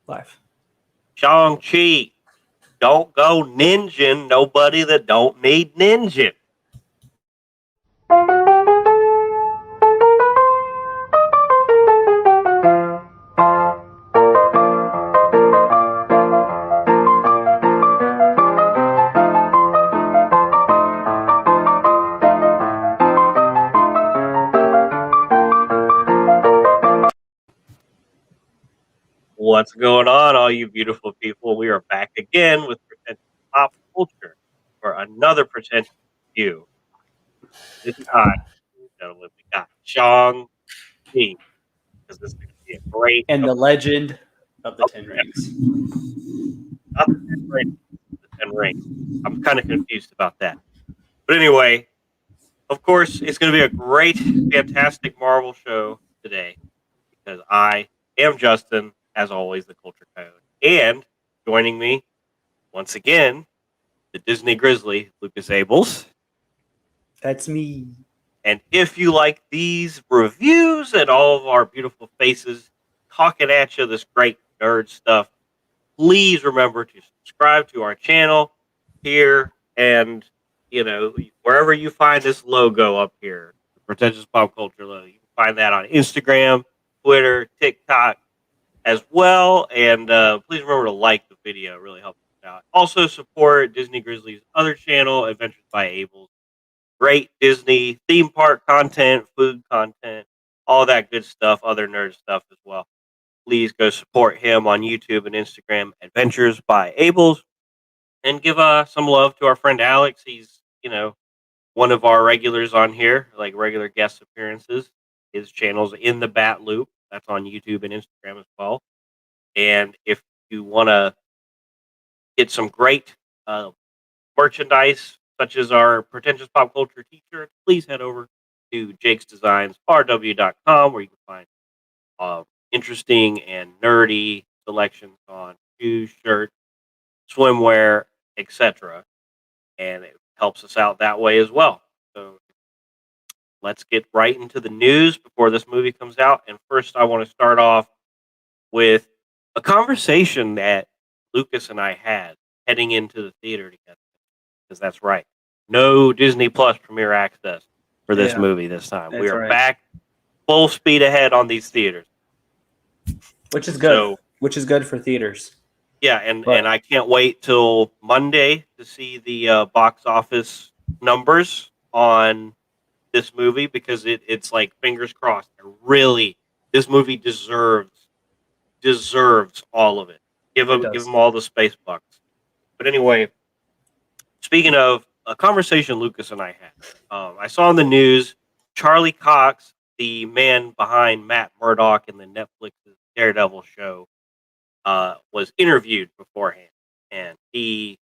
Live. Shang-Chi. Don't go ninjin nobody that don't need ninjin. What's going on, all you beautiful people? We are back again with Pretentious Pop Culture for another Pretentious review. This time, gentlemen, we got Shang-Chi, because this is going to be a great... And the legend of the Ten Rings. Not the 10 rings, the 10 rings. I'm kind of confused about that. But anyway, of course, it's going to be a great, fantastic Marvel show today, because I am Justin, as always, the Culture Coyote. And joining me, once again, the Disney Grizzly, Lucas Abels. That's me. And if you like these reviews and all of our beautiful faces talking at you this great nerd stuff, please remember to subscribe to our channel here and, wherever you find this logo up here, the Pretentious Pop Culture logo. You can find that on Instagram, Twitter, TikTok as well. And please remember to like the video. It really helps us out. Also support Disney Grizzly's other channel, Adventures by Abel. Great Disney theme park content, food content, all that good stuff, other nerd stuff as well. Please go support him on YouTube and Instagram, Adventures by Abels, and give some love to our friend Alex. He's, one of our regulars on here, like regular guest appearances. His channel's In the Bat Loop. That's on YouTube and Instagram as well. And if you want to get some great merchandise, such as our Pretentious Pop Culture t-shirt, please head over to jakesdesignsrw.com, where you can find interesting and nerdy selections on shoes, shirts, swimwear, etc. And it helps us out that way as well. So let's get right into the news before this movie comes out. And first, I want to start off with a conversation that Lucas and I had heading into the theater together. Because that's right. No Disney Plus Premier Access for this movie this time. We are back full speed ahead on these theaters. Which is good. Which is good for theaters. Yeah, and I can't wait till Monday to see the box office numbers on this movie, because it's like fingers crossed. Really, this movie deserves all of it. Give them all the space bucks. But anyway, speaking of a conversation Lucas and I had, I saw in the news Charlie Cox, the man behind Matt Murdock in the Netflix's Daredevil show, was interviewed beforehand, and he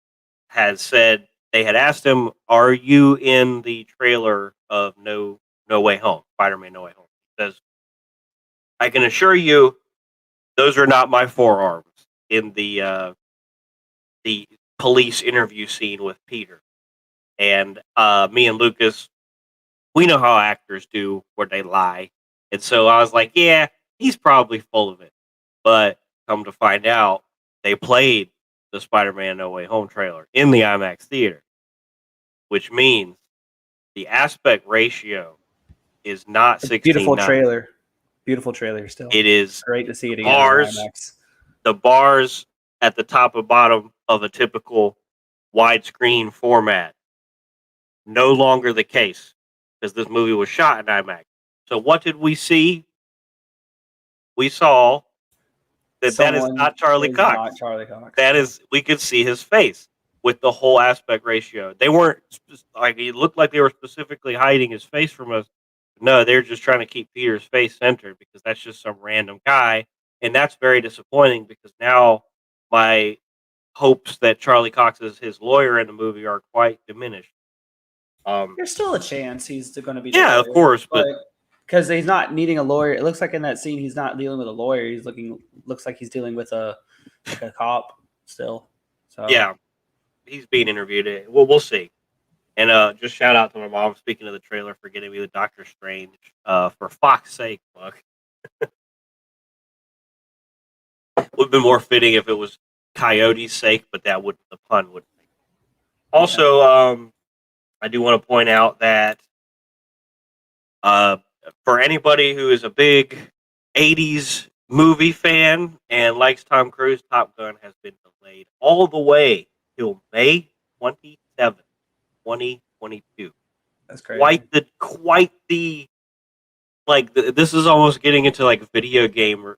had said they had asked him, "Are you in the trailer of No Way Home, Spider-Man No Way Home?" He says, "I can assure you, those are not my forearms in the police interview scene with Peter." And me and Lucas, we know how actors do, where they lie. And so I was like, yeah, he's probably full of it. But come to find out, they played the Spider-Man No Way Home trailer in the IMAX theater, which means the aspect ratio is not 16:9. Beautiful trailer still. It is great to see it again in IMAX. The bars at the top and bottom of a typical widescreen format, no longer the case, because this movie was shot in IMAX. So what did we see? We saw that is not Charlie Cox. Not Charlie Cox. That is, we could see his face with the whole aspect ratio. They weren't like, it looked like they were specifically hiding his face from us. No, they're just trying to keep Peter's face centered, because that's just some random guy, and that's very disappointing, because now my hopes that Charlie Cox is his lawyer in the movie are quite diminished. There's still a chance he's going to be. Yeah, of course, but because he's not needing a lawyer. It looks like in that scene he's not dealing with a lawyer. Looks like he's dealing with a cop still. So yeah, he's being interviewed. Well, we'll see. And just shout out to my mom, speaking of the trailer, for getting me the Doctor Strange. For Fox's sake, fuck. would have been more fitting if it was Coyote's sake, but the pun would. Also, I do want to point out that for anybody who is a big '80s movie fan and likes Tom Cruise, Top Gun has been delayed all the way till May 27th, 2022. That's crazy. Quite the this is almost getting into like video game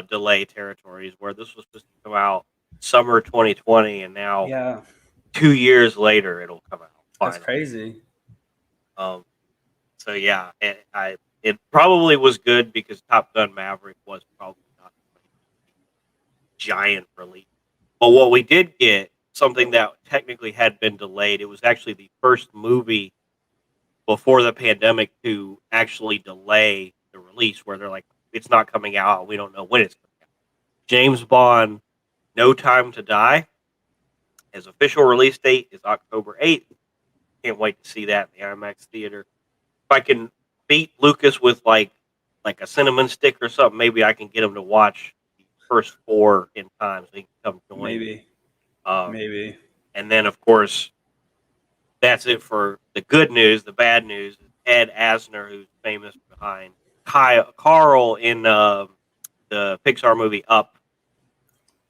delay territories where this was supposed to come out summer 2020 and now Yeah, 2 years later it'll come out that's finally. crazy. So yeah, it probably was good because Top Gun Maverick was probably not a giant release. But what we did get, something that technically had been delayed, it was actually the first movie before the pandemic to actually delay the release, where they're like, it's not coming out, we don't know when it's coming out. James Bond, No Time to Die, his official release date is October 8th. Can't wait to see that in the IMAX theater. If I can beat Lucas with like a cinnamon stick or something, maybe I can get him to watch the first 4 in time so he can come join me. Maybe. And then, of course, that's it for the good news. The bad news is Ed Asner, who's famous behind Carl in the Pixar movie Up.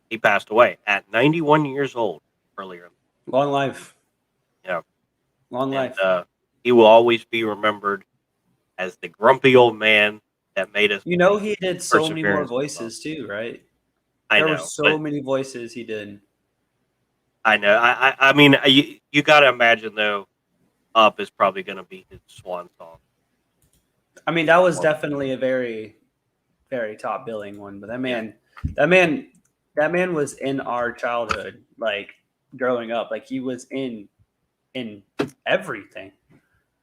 He passed away at 91 years old earlier. Long life. Yeah. Long life. He will always be remembered as the grumpy old man that made us. You know, he did so many more voices too, right? There were so many voices he did. I know. I mean, you got to imagine though, Up is probably going to be his swan song. I mean, that was definitely a very, very top billing one. But that man was in our childhood, like growing up. Like he was in everything.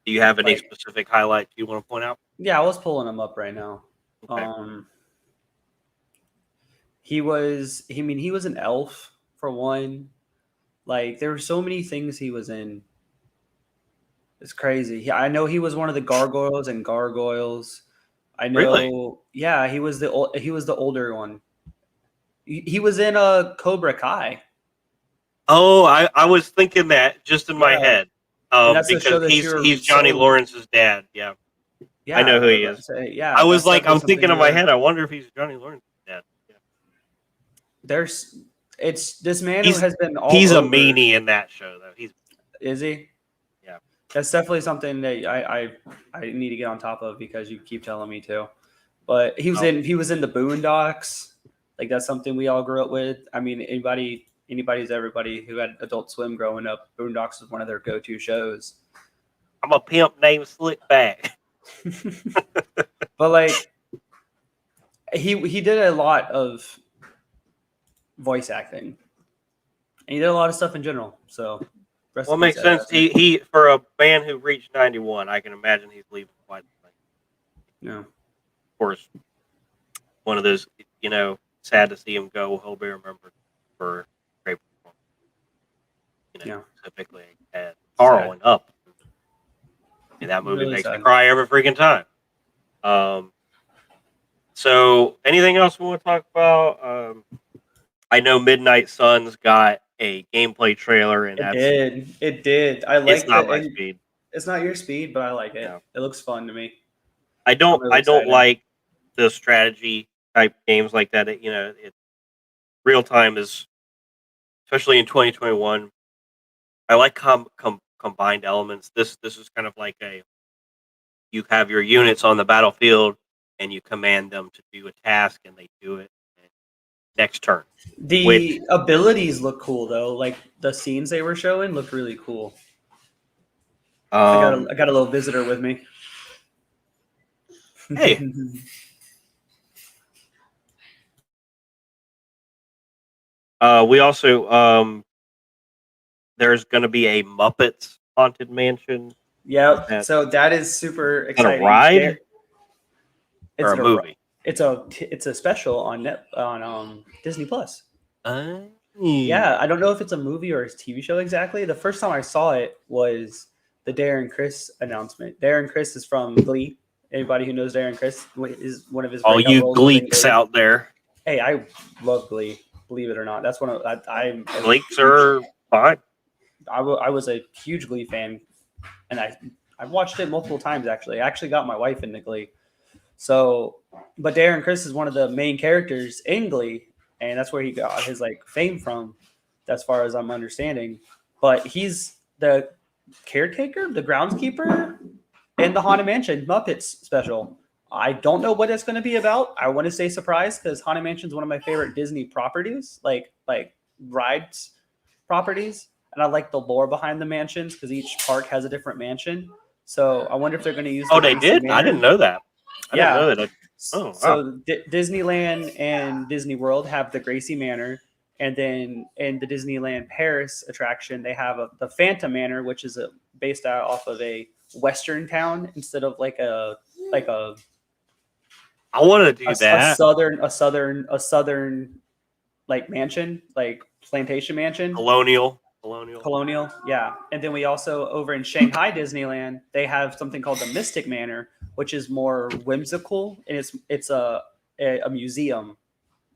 Do you have any specific highlights you want to point out? Yeah, I was pulling him up right now. Okay. He was an elf for one. Like there were so many things he was in. It's crazy. I know he was one of the gargoyles and gargoyles. I know. Really? Yeah, he was the older one. He was in a Cobra Kai. Oh, I was thinking that just in my head. Because he's Johnny Lawrence's dad. Yeah. I know who he is. I was like, I'm thinking in my head, I wonder if he's Johnny Lawrence's dad. Yeah. It's this man who has been all He's over. a meanie in that show, though. Is he? Yeah. That's definitely something that I need to get on top of because you keep telling me to. But he was in the Boondocks. Like that's something we all grew up with. I mean, anybody's everybody who had Adult Swim growing up. Boondocks was one of their go-to shows. I'm a pimp named Slickback. But like he did a lot of voice acting. And he did a lot of stuff in general. So well, it makes sense. He for a man who reached 91, I can imagine he's leaving quite a bit. Yeah. Of course, one of those, sad to see him go. He'll be remembered for great performance. Typically at Carl and Up. And that movie really makes me cry every freaking time. So anything else we want to talk about? I know Midnight Suns got a gameplay trailer, and it did. I like it. It's not my speed. It's not your speed, but I like it. No. It looks fun to me. I don't like the strategy type games like that. It real time is, especially in 2021. I like combined elements. This is kind of like you have your units on the battlefield and you command them to do a task and they do it. Next turn. The abilities look cool though. Like the scenes they were showing looked really cool. I got a little visitor with me. Hey. We also there's going to be a Muppets Haunted Mansion. Yeah, so that is super exciting. A ride or a movie? It's a special on Disney Plus. Yeah, I don't know if it's a movie or a TV show exactly. The first time I saw it was the Darren Criss announcement. Darren Criss is from Glee. Anybody who knows Darren Criss is one of his. All you Gleeks out there. Hey, I love Glee. Believe it or not, that's one of I'm. Leaks are fine. I was a huge Glee fan, and I've watched it multiple times actually. I actually got my wife into Glee. So, but Darren Criss is one of the main characters in Glee, and that's where he got his like fame from, as far as I'm understanding. But he's the caretaker, the groundskeeper in the Haunted Mansion Muppets special. I don't know what it's going to be about. I want to say surprise because Haunted Mansion is one of my favorite Disney properties, like rides properties, and I like the lore behind the mansions because each park has a different mansion. So I wonder if they're going to use Oh, the they Gracie did? I Manor. didn't know that. I didn't Yeah. know that. Oh, wow. So Disneyland and Disney World have the Gracie Manor, and then in the Disneyland Paris attraction, they have the Phantom Manor, which is based out off of a Western town instead of like a I want to do a that. southern like mansion, like plantation mansion. Colonial. Colonial, yeah. And then we also over in Shanghai Disneyland, they have something called the Mystic Manor, which is more whimsical, and it's a museum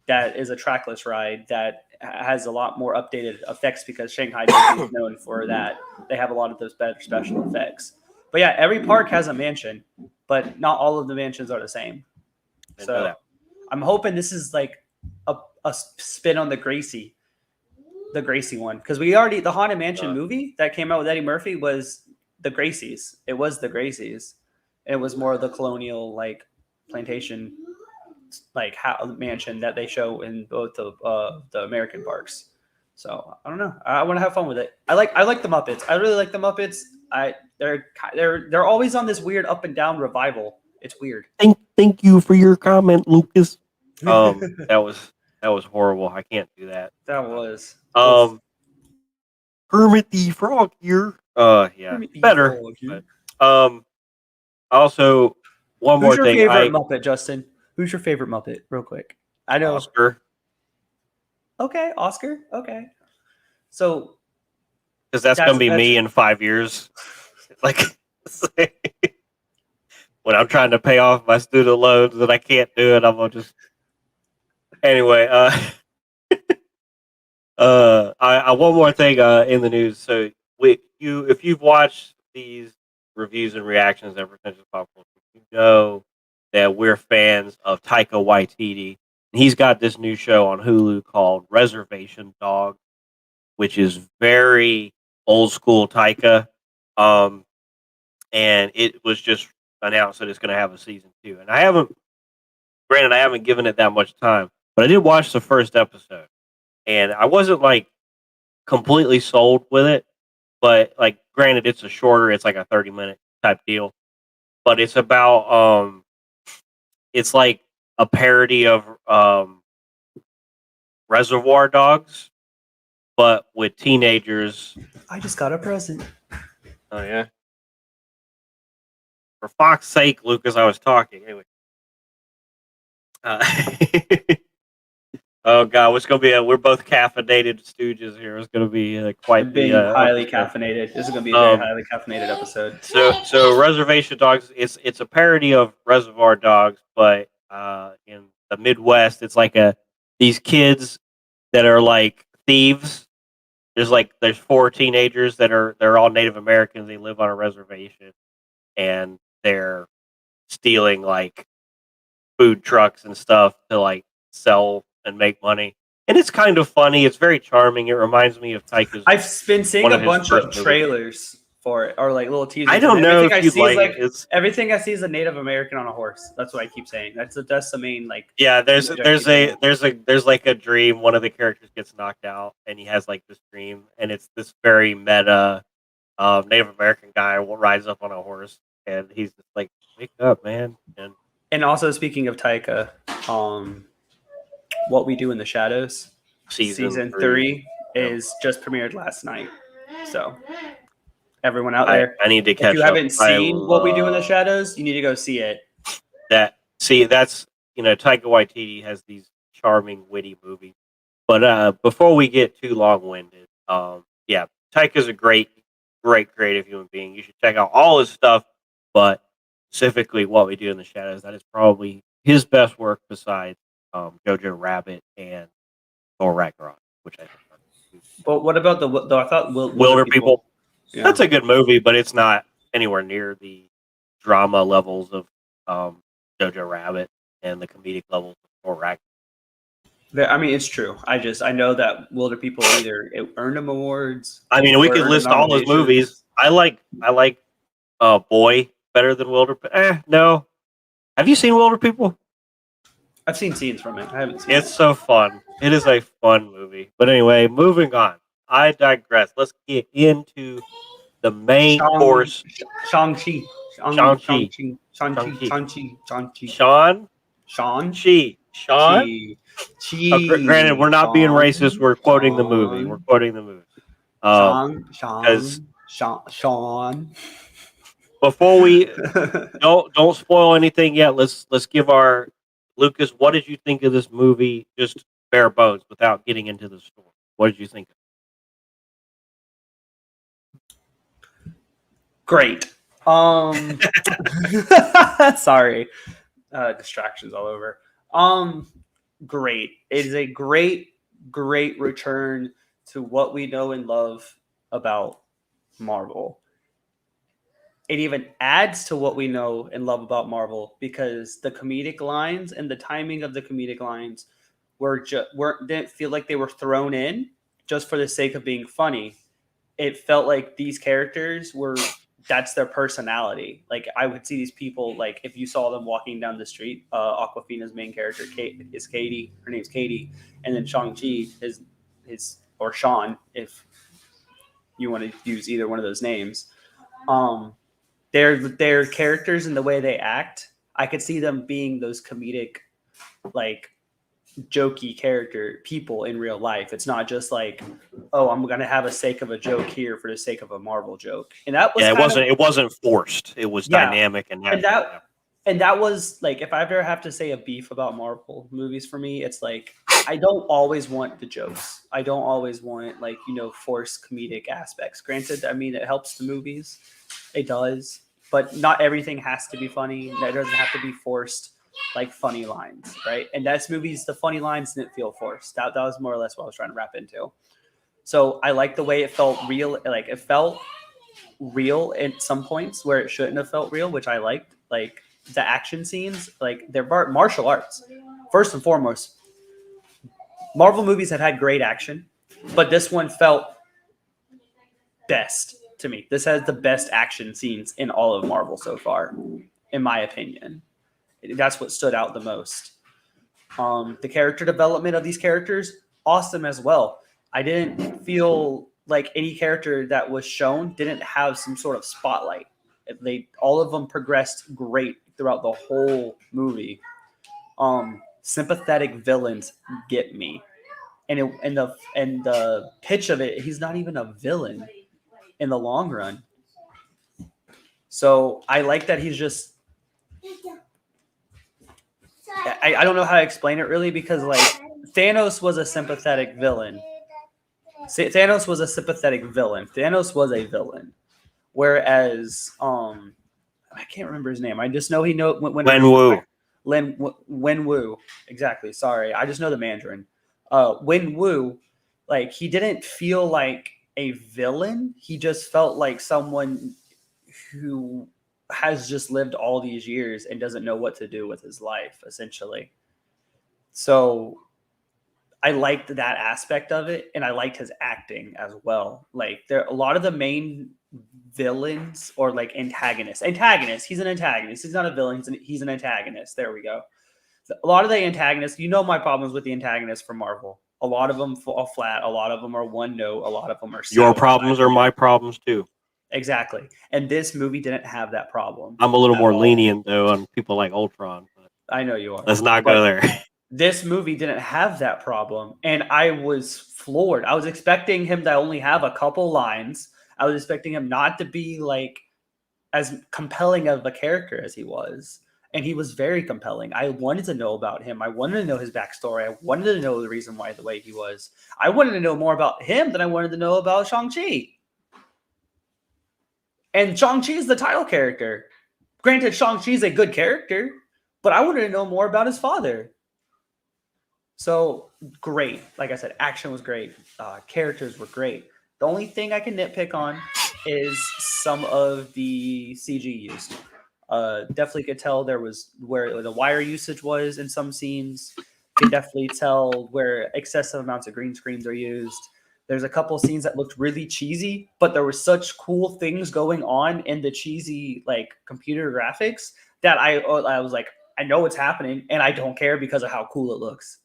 that is a trackless ride that has a lot more updated effects because Shanghai Disney is known for that. They have a lot of those better special effects. But yeah, every park has a mansion, but not all of the mansions are the same. Didn't know So that. I'm hoping this is like a spin on the Gracie one, because we already the Haunted Mansion movie that came out with Eddie Murphy was the Gracies. It was the Gracies. It was more of the colonial like plantation like mansion that they show in both of the American parks. So I don't know. I want to have fun with it. I like the Muppets. I really like the Muppets. They're always on this weird up and down revival. It's weird. Thank you for your comment, Lucas. That was horrible. I can't do that. That was Kermit the Frog here. Yeah, Kermit the better. Frog here. But also one Who's more your thing. favorite Muppet, Justin? Who's your favorite Muppet? Real quick. I know. Oscar, Okay, Oscar. Okay. So because that's gonna be me in 5 years. Like when I'm trying to pay off my student loans and I can't do it, I'm gonna just anyway. I one more thing in the news. So if you've watched these reviews and reactions of Pretentious Pop Culture, you know that we're fans of Taika Waititi. He's got this new show on Hulu called Reservation Dogs, which is very old school Taika. And it was just announced that it's going to have a season 2. And I haven't given it that much time, but I did watch the first episode, and I wasn't like completely sold with it. But like, granted, it's like a 30-minute type deal, but it's about it's like a parody of Reservoir Dogs, but with teenagers. I just got a present. Oh yeah. For fuck's sake, Lucas, I was talking. Anyway. Oh god, what's gonna be we're both caffeinated stooges here. It's gonna be quite being the highly episode. caffeinated. This is going to be a very highly caffeinated episode. So Reservation Dogs, it's a parody of Reservoir Dogs, but in the Midwest, it's like these kids that are like thieves. There's 4 teenagers they're all Native Americans. They live on a reservation, and they're stealing like food trucks and stuff to like sell and make money. And it's kind of funny. It's very charming. It reminds me of Taika's. I've been seeing one a of his bunch first of movies. trailers for it, or like little teasers. I don't know everything if I you'd see like is like it. everything I see is a Native American on a horse. That's what I keep saying. That's the main like. Yeah, there's image I keep saying. there's like a dream. One of the characters gets knocked out, and he has like this dream, and it's this very meta Native American guy rides up on a horse, and he's just like, "Wake up, man!" And also speaking of Taika, What We Do in the Shadows season 3 is just premiered last night. So everyone out there, I need to catch up. If you haven't seen What We Do in the Shadows, you need to go see it. That's Taika Waititi has these charming, witty movies. But before we get too long-winded, yeah, Taika's a great creative human being. You should check out all his stuff, but specifically What We Do in the Shadows. That is probably his best work besides Jojo Rabbit and Thor Ragnarok, which I think are But what about though? I thought Wilder People. Yeah. That's a good movie, but it's not anywhere near the drama levels of Jojo Rabbit and the comedic levels of Thor Ragnarok. I mean, it's true. I know that Wilder People either earned them awards. I mean, we or could earned list all those movies. nominations. I like Boy better than Wilder. No. Have you seen Wilder People? I've seen scenes from it. I haven't seen It's it. so fun. It is a fun movie. But anyway, moving on. I digress. Let's get into the main course. Shang-Chi. Shang-Chi. Shang-Chi. Shang-Chi. Shang-Chi. Shang-Chi. Sean? Sean? Sean? Chi. Granted, we're not being racist. We're quoting the movie. Sean. Because Sean. before we don't spoil anything yet, let's give our Lucas. What did you think of this movie? Just bare bones, without getting into the story. What did you think? Great. Sorry. Distractions all over. Great. It is a great return to what we know and love about Marvel. It even adds to what we know and love about Marvel because the comedic lines and the timing of the comedic lines didn't feel like they were thrown in just for the sake of being funny. It felt like these characters that's their personality. Like I would see these people, like if you saw them walking down the street, Aquafina's main character is Katie. Her name's Katie, and then Shang-Chi is or Sean, if you want to use either one of those names. Their characters and the way they act, I could see them being those comedic, like jokey people in real life. It's not just like, oh, I'm gonna have a sake of a joke here for the sake of a Marvel joke. And that was it wasn't forced. It was dynamic and natural. And that was like, if I ever have to say a beef about Marvel movies for me, it's like I don't always want the jokes. I don't always want forced comedic aspects. Granted, I mean it helps the movies. It does, but not everything has to be funny. It doesn't have to be forced, like funny lines, right? And that's movies. The funny lines didn't feel forced. That was more or less what I was trying to wrap into. So I like the way it felt real. Like it felt real at some points where it shouldn't have felt real, which I liked. Like the action scenes, like they're martial arts. First and foremost, Marvel movies have had great action, but this one felt best to me. This has the best action scenes in all of Marvel so far, in my opinion. That's what stood out the most. The character development of these characters, awesome as well. I didn't feel like any character that was shown didn't have some sort of spotlight. All of them progressed great throughout the whole movie. Sympathetic villains get me, and the pitch of it, he's not even a villain in the long run. So I like that he's just. I don't know how to explain it really because like Thanos was a sympathetic villain. Thanos was a sympathetic villain. Thanos was a villain, whereas I can't remember his name. I just know Wen Wu. Exactly. Sorry, I just know the Mandarin. Wen Wu, like he didn't feel like a villain. He just felt like someone who has just lived all these years and doesn't know what to do with his life, essentially. So I liked that aspect of it, and I liked his acting as well. Like there, a lot of the main villains or like antagonists. He's an antagonist. He's not a villain. He's an antagonist. There we go. So a lot of the antagonists. You know my problems with the antagonists from Marvel. A lot of them fall flat. A lot of them are one note. A lot of them are your problems are my problems too. Exactly. And this movie didn't have that problem. I'm a little more lenient though on people like Ultron. But I know you are. Let's not go there. This movie didn't have that problem, and I was floored. I was expecting him to only have a couple lines. I was expecting him not to be like as compelling of a character as he was, and he was very compelling. I wanted to know about him. I wanted to know his backstory. I wanted to know the reason why the way he was. I wanted to know more about him than I wanted to know about Shang-Chi. And Shang-Chi is the title character. Granted, Shang-Chi is a good character, but I wanted to know more about his father. So great. Like I said, action was great. Characters were great. The only thing I can nitpick on is some of the CG used. Definitely could tell there was where the wire usage was in some scenes. Could definitely tell where excessive amounts of green screens are used. There's a couple scenes that looked really cheesy, but there were such cool things going on in the cheesy like computer graphics that I was like, I know what's happening, and I don't care because of how cool it looks.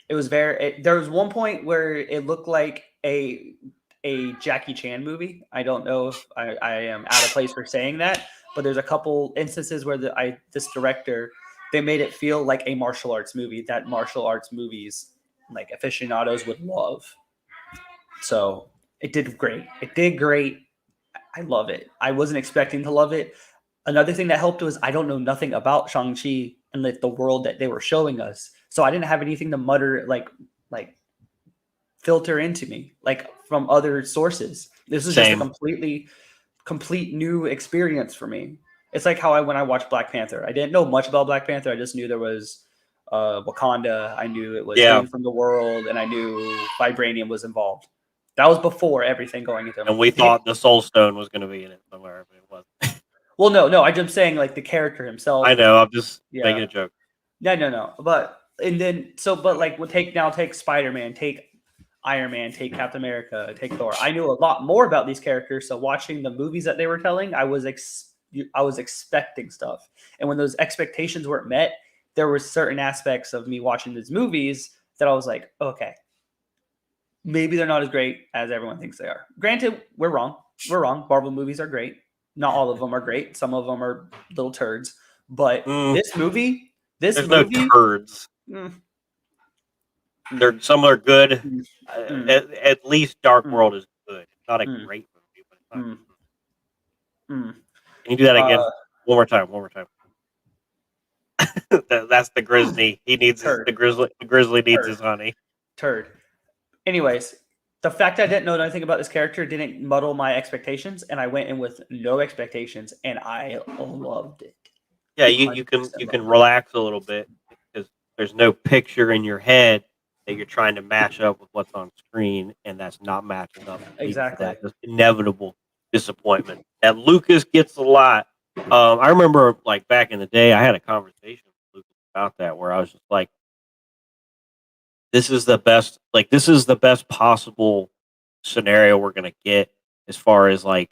It was there was one point where it looked like a Jackie Chan movie. I don't know if I am out of place for saying that, but there's a couple instances where this director, they made it feel like a martial arts movie that martial arts movies like aficionados would love. So it did great. It did great. I love it. I wasn't expecting to love it. Another thing that helped was I don't know nothing about Shang-Chi and the world that they were showing us. So I didn't have anything to mutter like filter into me like from other sources. This is just a Same. complete new experience for me. It's like how when I watched Black Panther. I didn't know much about Black Panther. I just knew there was Wakanda. I knew it was hidden from the world, and I knew vibranium was involved. That was before everything going into And we thought the Soul Stone was going to be in it somewhere, but it wasn't. Well, no. I'm just saying like the character himself. I know. I'm just Yeah. making a joke. No. But like we'll take Spider-Man, take Iron Man, take Captain America, take Thor. I knew a lot more about these characters, so watching the movies that they were telling, I was expecting stuff, and when those expectations weren't met, there were certain aspects of me watching these movies that I was like, okay, maybe they're not as great as everyone thinks they are. Granted, we're wrong. Marvel movies are great. Not all of them are great. Some of them are little turds. But this movie, there's no turds. Some are good. At least Dark World is good. It's not a great movie, but it's not. Can you do that again? One more time. That's the Grizzly. He needs the Grizzly. The Grizzly needs his honey. Turd. Anyways, the fact I didn't know anything about this character didn't muddle my expectations, and I went in with no expectations, and I loved it. Yeah, you can relax a little bit because there's no picture in your head that you're trying to match up with what's on screen, and that's not matching up. Exactly. That inevitable disappointment that Lucas gets a lot. I remember like back in the day, I had a conversation with Lucas about that where I was just like, this is the best possible scenario we're gonna get as far as like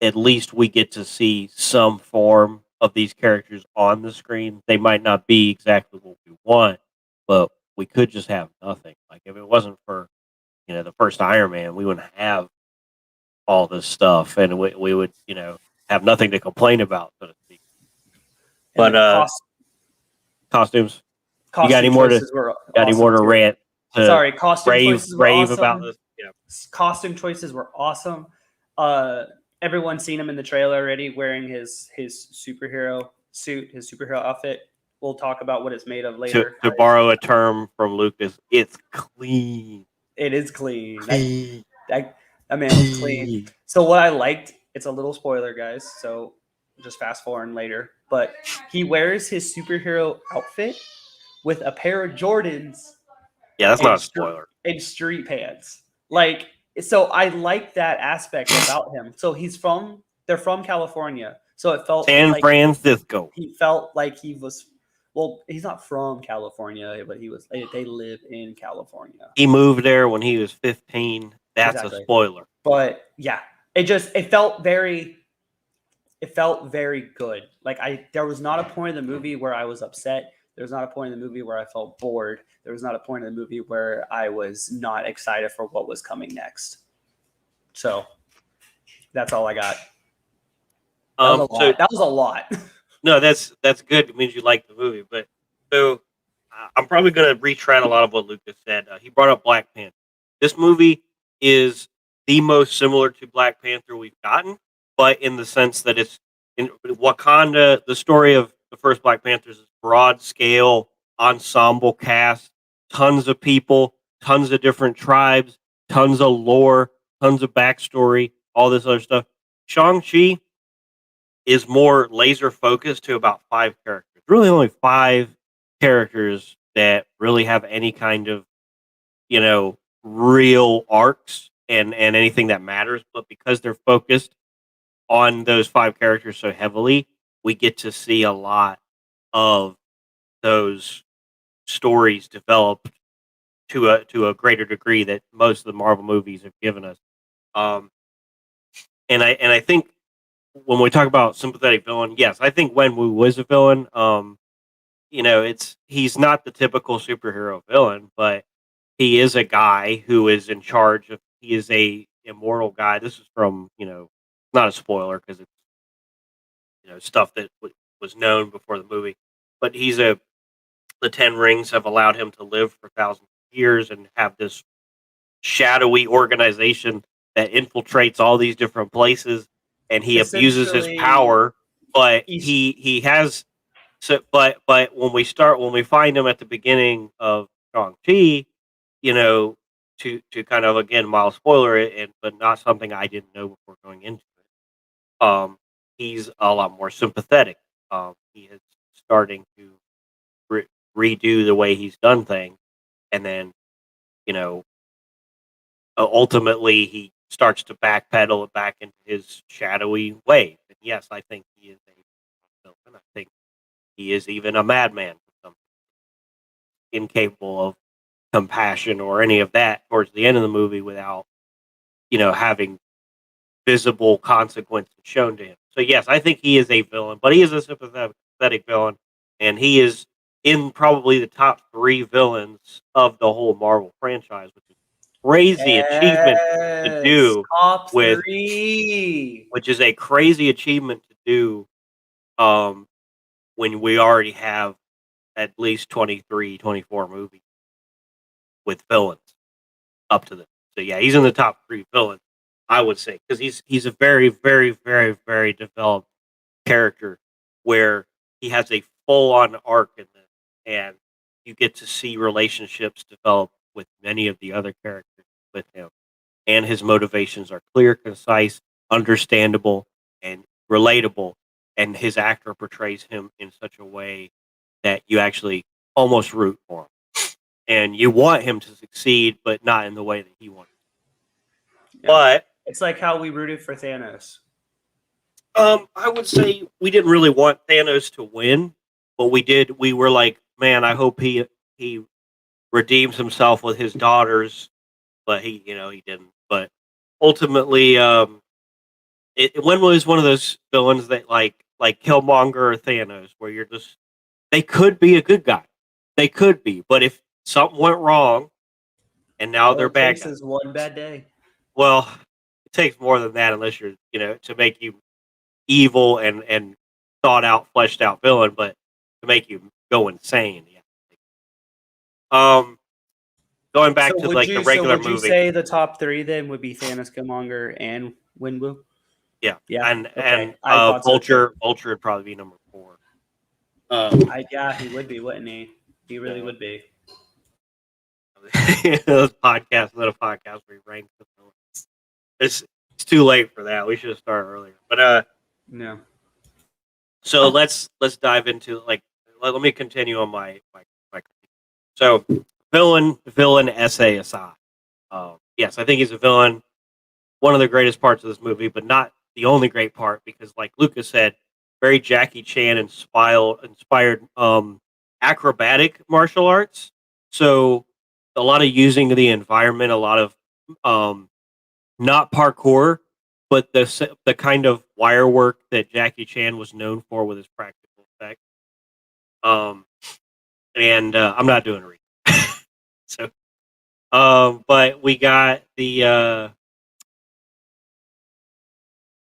at least we get to see some form of these characters on the screen. They might not be exactly what we want, but we could just have nothing. Like if it wasn't for the first Iron Man, we wouldn't have all this stuff, and we would have nothing to complain about, so to speak. But costumes. You got any more to rant? Sorry, costume choices were awesome. About this. Yeah. Costume choices were awesome. Everyone's seen him in the trailer already wearing his superhero suit, his superhero outfit. We'll talk about what it's made of later. To borrow a term from Lucas, it's clean. It is clean. That man was clean. So what I liked, it's a little spoiler, guys, so just fast forward later. But he wears his superhero outfit with a pair of Jordans. Yeah, that's not a spoiler. And street pants. Like, so I like that aspect about him. So they're from California. So it felt San Francisco. He felt like he was, well, he's not from California, but they live in California. He moved there when he was 15. That's a spoiler. But yeah, it felt very good. Like there was not a point in the movie where I was upset. There was not a point in the movie where I felt bored. There was not a point in the movie where I was not excited for what was coming next. So that's all I got. That was a lot. No, that's good. It means you like the movie. But so I'm probably going to retread a lot of what Lucas said. He brought up Black Panther. This movie is the most similar to Black Panther we've gotten, but in the sense that it's in Wakanda. The story of the first Black Panthers is broad scale ensemble cast, tons of people, tons of different tribes, tons of lore, tons of backstory, all this other stuff. Shang-Chi is more laser focused to about 5 characters. Really only 5 characters that really have any kind of, real arcs and anything that matters, but because they're focused on those 5 characters so heavily, we get to see a lot of those stories developed to a greater degree that most of the Marvel movies have given us. Um, and I think when we talk about sympathetic villain, yes, I think Wenwu was a villain. He's not the typical superhero villain, but he is a guy who is in charge of. He is a immortal guy. This is from not a spoiler because it's stuff that was known before the movie, but the 10 rings have allowed him to live for thousands of years and have this shadowy organization that infiltrates all these different places, and he abuses his Essentially, power. But he's he has but when we find him at the beginning of Shang-Chi, to kind of again mild spoiler it, but not something I didn't know before going into it. He's a lot more sympathetic. He is starting to redo the way he's done things, and then you know ultimately he starts to backpedal it back into his shadowy ways. And yes, I think he is a villain. I think he is even a madman, incapable of compassion or any of that towards the end of the movie without having visible consequences shown to him. So yes, I think he is a villain, but he is a sympathetic villain, and he is in probably the top 3 villains of the whole Marvel franchise, which is crazy achievement to yes, do top with, 3. which is a crazy achievement to do um, when we already have at least 23, 24 movies with villains up to this. So yeah, he's in the top 3 villains, I would say, because he's a very, very, very, very developed character where he has a full on arc in this, and you get to see relationships develop with many of the other characters with him, and his motivations are clear, concise, understandable, and relatable. And his actor portrays him in such a way that you actually almost root for him, and you want him to succeed, but not in the way that he wants. Yeah. But It's like how we rooted for Thanos. I would say we didn't really want Thanos to win, but we did. We were like, man, I hope he redeems himself with his daughters, but he didn't. But ultimately, Win was one of those villains that like Killmonger or Thanos, where you're just they could be a good guy, they could be, but if something went wrong and now All they're it bad takes guys, is one bad day. well, it takes more than that unless you're to make you evil and thought out, fleshed out villain, but to make you go insane. Yeah. Going back to like the regular Would you movie. say the top 3 then would be Thanos, Killmonger, and Winwu? Yeah, Yeah. and Okay. I thought so too. Vulture would probably be number 4. Yeah, he would be, wouldn't he? He really would be. Those podcasts, not a podcast where you rank the villains. It's too late for that. We should have started earlier. But No. so let's dive into let me continue on my so villain essay aside. Yes, I think he's a villain. One of the greatest parts of this movie, but not the only great part, because like Lucas said, very Jackie Chan inspired acrobatic martial arts. So a lot of using the environment, a lot of not parkour, but the kind of wire work that Jackie Chan was known for with his practical effects. And I'm not doing a read. So, but we got the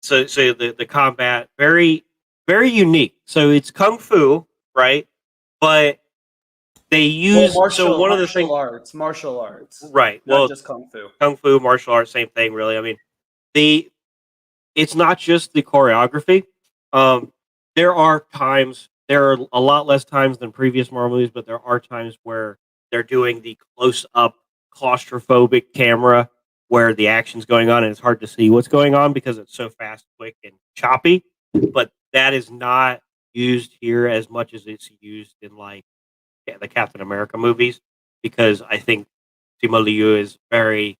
so the combat very very unique. So it's kung fu, right? But they Well, use one of the things, martial arts, right? not Well, just kung fu. kung fu, martial arts, same thing, really. I mean, the it's not just the choreography. Um, there are a lot less times than previous Marvel movies, but there are times where they're doing the close up claustrophobic camera where the action's going on and it's hard to see what's going on because it's so fast, quick, and choppy. But that is not used here as much as it's used in like the Captain America movies, because I think Simu Liu is very,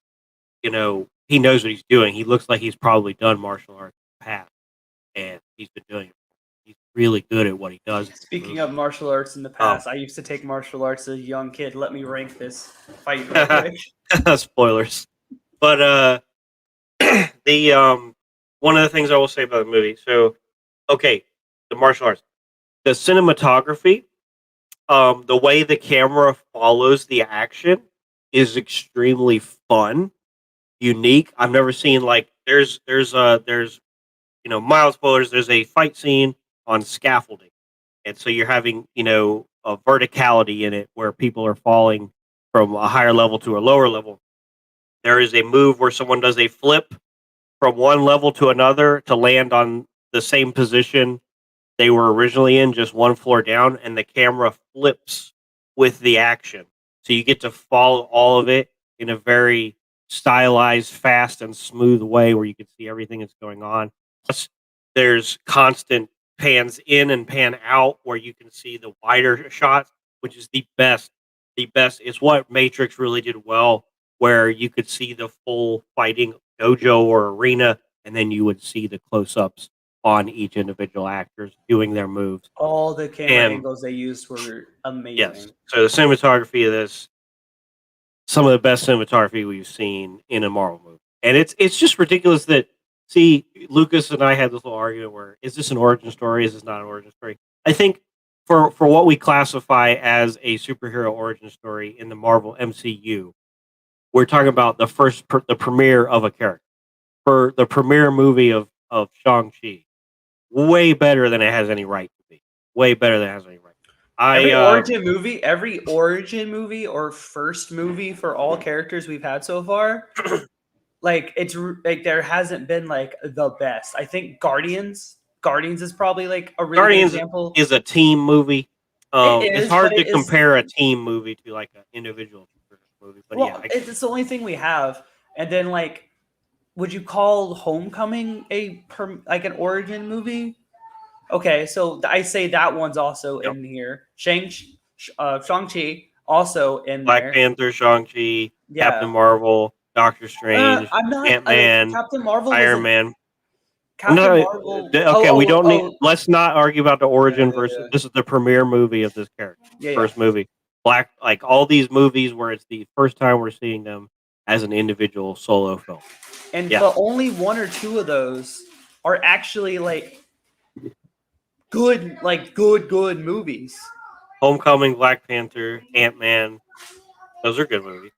he knows what he's doing. He looks like he's probably done martial arts in the past, and he's been doing it. He's really good at what he does. Speaking of martial arts in the past, I used to take martial arts as a young kid. Let me rank this fight real quick. Spoilers. But the one of the things I will say about the movie. So, okay, the martial arts, the cinematography, the way the camera follows the action is extremely fun, unique. I've never seen like there's mild spoilers. There's a fight scene on scaffolding, and so you're having a verticality in it where people are falling from a higher level to a lower level. There is a move where someone does a flip from one level to another to land on the same position they were originally in, just one floor down, and the camera flips with the action. So you get to follow all of it in a very stylized, fast, and smooth way where you can see everything that's going on. Plus, there's constant pans in and pan out where you can see the wider shots, which is the best. The best. It's what Matrix really did well, where you could see the full fighting dojo or arena, and then you would see the close-ups on each individual actors doing their moves. All the camera angles they used were amazing. Yes. So the cinematography of this, some of the best cinematography we've seen in a Marvel movie. And it's just ridiculous that, see, Lucas and I had this little argument where, is this an origin story? Is this not an origin story? I think for what we classify as a superhero origin story in the Marvel MCU, we're talking about the premiere of a character. For the premiere movie of Shang-Chi, way better than it has any right to be. Way better than it has any right. Every origin movie or first movie for all characters we've had so far, like it's like there hasn't been like the best. I think Guardians is probably like a really good example. Is a team movie. It's hard to compare a team movie to like an individual movie. But yeah, it's the only thing we have. And then like, would you call Homecoming like an origin movie? Okay, so I say that one's also in here. Shang-Chi also in Black there. Panther, Shang-Chi, Captain Marvel, Doctor Strange, Ant-Man, Captain Marvel, Iron Man. Marvel. Okay, we don't need. Let's not argue about the origin versus. This is the premiere movie of this character. First movie. Like all these movies where it's the first time we're seeing them as an individual solo film. And but only one or two of those are actually like good movies. Homecoming, Black Panther, Ant-Man. Those are good movies.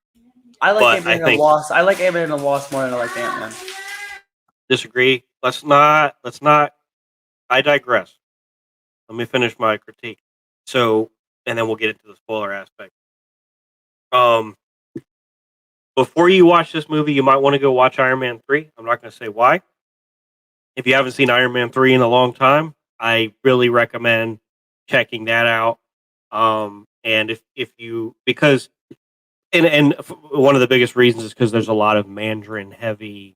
I like Ant-Man and the Wasp. I like Ant-Man and the Wasp more than I like Ant-Man. Disagree. Let's not. I digress. Let me finish my critique. So, and then we'll get into the spoiler aspect. Before you watch this movie, you might want to go watch Iron Man 3. I'm not going to say why. If you haven't seen Iron Man 3 in a long time, I really recommend checking that out. And if you, because, and one of the biggest reasons is because there's a lot of Mandarin heavy,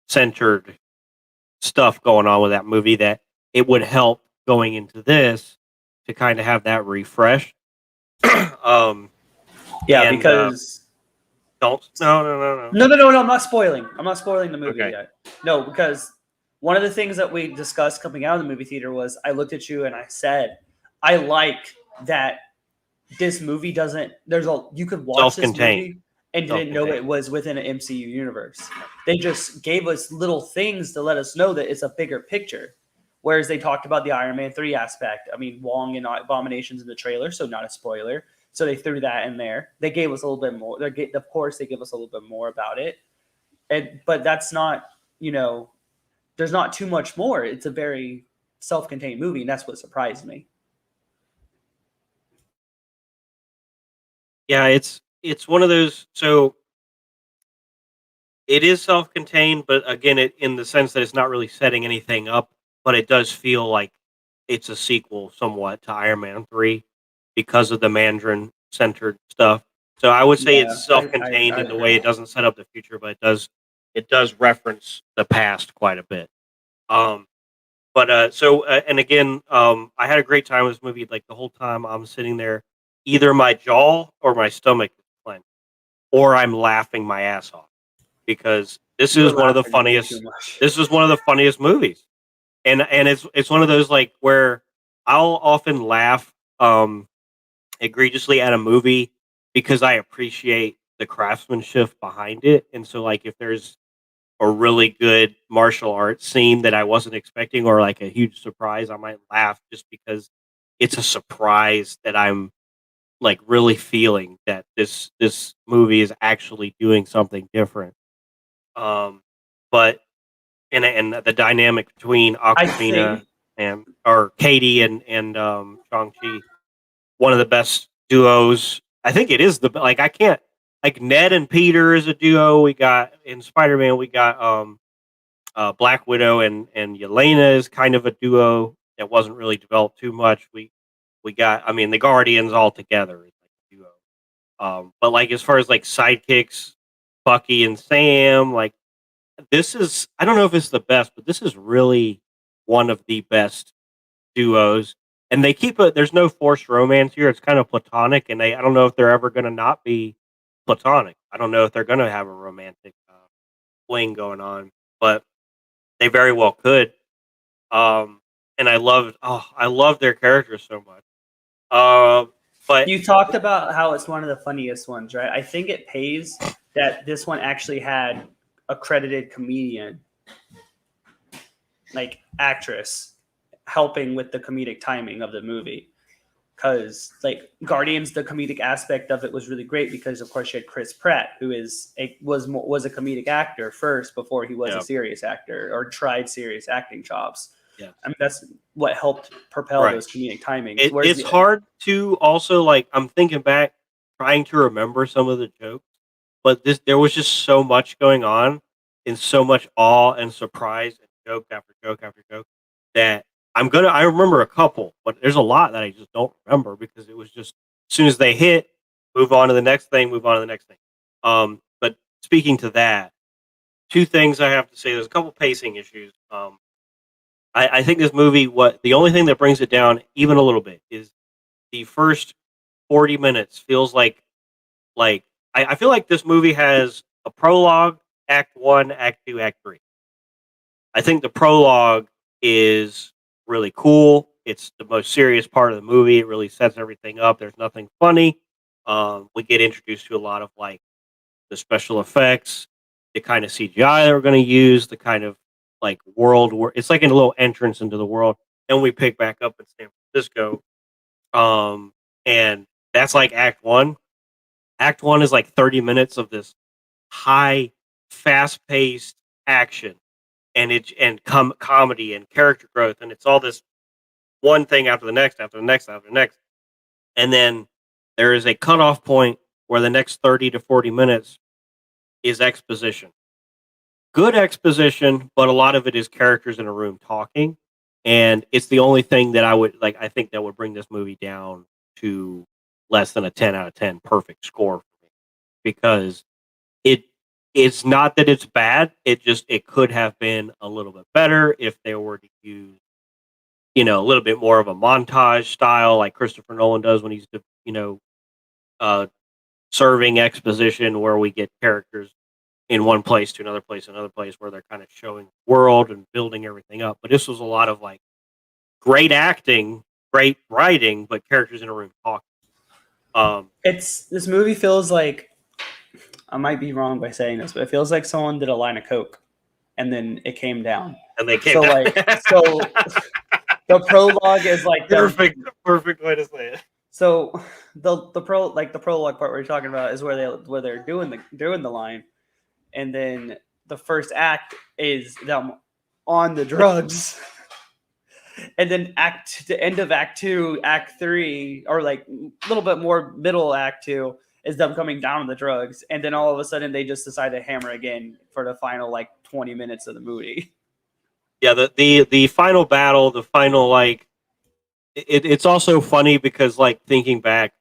centered stuff going on with that movie that it would help going into this to kind of have that refresh. Yeah, because no. I'm not spoiling. I'm not spoiling the movie yet. No, because one of the things that we discussed coming out of the movie theater was I looked at you and I said, I like that this movie doesn't. You could watch this movie and didn't know it was within an MCU universe. They just gave us little things to let us know that it's a bigger picture. Whereas they talked about the Iron Man 3 aspect. I mean, Wong and Abominations in the trailer, so not a spoiler. So they threw that in there. They gave us a little bit more. Of course, they give us a little bit more about it. But that's not, there's not too much more. It's a very self-contained movie, and that's what surprised me. Yeah, it's one of those. So it is self-contained, but again, in the sense that it's not really setting anything up, but it does feel like it's a sequel somewhat to Iron Man 3 because of the Mandarin centered stuff. So I would say it's self-contained in the way it doesn't set up the future, but it does reference the past quite a bit. But and again, I had a great time with this movie. Like the whole time, I'm sitting there, either my jaw or my stomach is clenched, or I'm laughing my ass off because this You were is one of the laughing way too funniest. much. This is one of the funniest movies, and it's one of those like where I'll often laugh egregiously at a movie because I appreciate the craftsmanship behind it, and so like if there's a really good martial arts scene that I wasn't expecting or like a huge surprise, I might laugh just because it's a surprise that I'm like really feeling that this movie is actually doing something different. Um, but and the dynamic between I think Aquafina and or Katie and Shang-Chi, one of the best duos. I think it is like I can't like Ned and Peter is a duo. We got in Spider-Man. We got Black Widow and Yelena is kind of a duo that wasn't really developed too much. We got, I mean, the Guardians all together is like a duo. But like as far as like sidekicks, Bucky and Sam, like this is, I don't know if it's the best, but this is really one of the best duos. And they keep it. There's no forced romance here. It's kind of platonic, and I don't know if they're ever going to not be platonic. I don't know if they're going to have a romantic fling going on, but they very well could. And I loved their characters so much. But you talked about how it's one of the funniest ones, right? I think it pays that this one actually had a credited comedian, like actress, helping with the comedic timing of the movie. Because like Guardians, the comedic aspect of it was really great because of course you had Chris Pratt, who was a comedic actor first before he was a yeah, serious actor or tried serious acting chops. yeah, I mean that's what helped propel right. those comedic timings. Whereas It's hard to also like. I'm thinking back, trying to remember some of the jokes, but this there was just so much going on, and so much awe and surprise and joke after joke after joke that I remember a couple, but there's a lot that I just don't remember because it was just as soon as they hit, move on to the next thing, move on to the next thing. But speaking to that, two things I have to say. There's a couple pacing issues. I think this movie, what the only thing that brings it down even a little bit is the first 40 minutes feels like I feel like this movie has a prologue, act one, act two, act three. I think the prologue is really cool. It's the most serious part of the movie. It really sets everything up. There's nothing funny. We get introduced to a lot of like the special effects, the kind of CGI that we're going to use, the kind of like world where it's like a little entrance into the world. And we pick back up in San Francisco. And that's like act one. Act one is like 30 minutes of this high, fast paced action and comedy and character growth. And it's all this one thing after the next, after the next, after the next. And then there is a cutoff point where the next 30 to 40 minutes is exposition. Good exposition, but a lot of it is characters in a room talking. And it's the only thing that I think that would bring this movie down to less than a 10 out of 10 perfect score for me because it it's not that it's bad. It could have been a little bit better if they were to use, a little bit more of a montage style like Christopher Nolan does when he's, uh, serving exposition where we get characters in one place to another place where they're kind of showing the world and building everything up. But this was a lot of like great acting, great writing, but characters in a room talking. it's this movie feels like I might be wrong by saying this, but it feels like someone did a line of coke and then it came down. And they came So down. like so the prologue is like them. Perfect way to say it. So the prologue part where you're talking about is where they're doing the line, and then the first act is them on the drugs, and then the end of act two, act three, or like a little bit more middle act two is them coming down on the drugs, and then all of a sudden they just decide to hammer again for the final like 20 minutes of the movie. Yeah, the final battle, the final like it's also funny because like thinking back,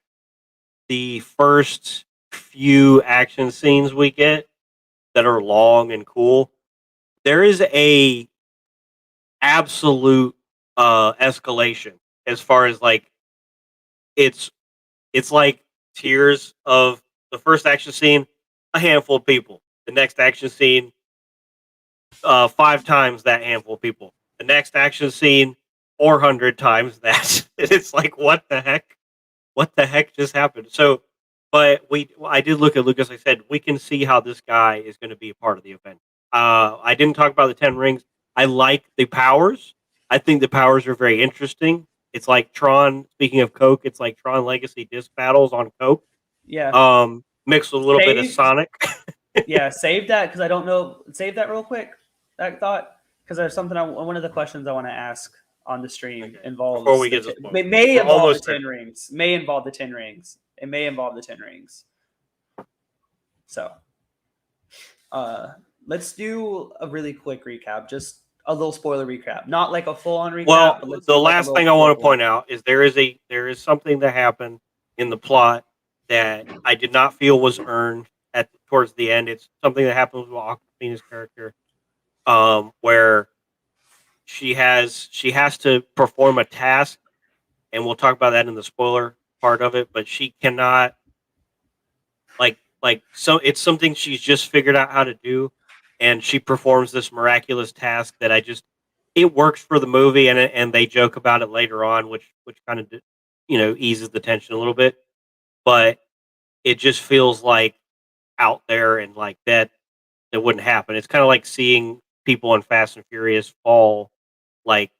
the first few action scenes we get that are long and cool, there is absolute escalation as far as like it's it's like tiers of the first action scene, a handful of people. The next action scene, 5 times that handful of people. The next action scene, 400 times that. It's like, what the heck? What the heck just happened? So, but I did look at Lucas. I said we can see how this guy is going to be a part of the event. I didn't talk about the 10 rings. I like the powers. I think the powers are very interesting. It's like Tron. Speaking of Coke, it's like Tron Legacy disc battles on Coke. Yeah. Mixed with a little bit of Save. Sonic. Yeah, save that because I don't know. Save that real quick. That thought because there's something. One of the questions I want to ask on the stream Okay. Before involves we get to spoilers, may we're involve the almost there. 10 rings. May involve the 10 rings. It may involve the 10 rings. So, let's do a really quick recap. Just a little spoiler recap, not like a full-on recap. Well, but let's the do like a last little thing I want to quick one. point out is there is something that happened in the plot that I did not feel was earned towards the end. It's something that happens with Aquafina's character, where she has to perform a task, and we'll talk about that in the spoiler part of it. But she cannot so it's something she's just figured out how to do, and she performs this miraculous task that it works for the movie, and they joke about it later on, which kind of eases the tension a little bit, but it just feels like out there and like that wouldn't happen. It's kind of like seeing people in Fast and Furious fall like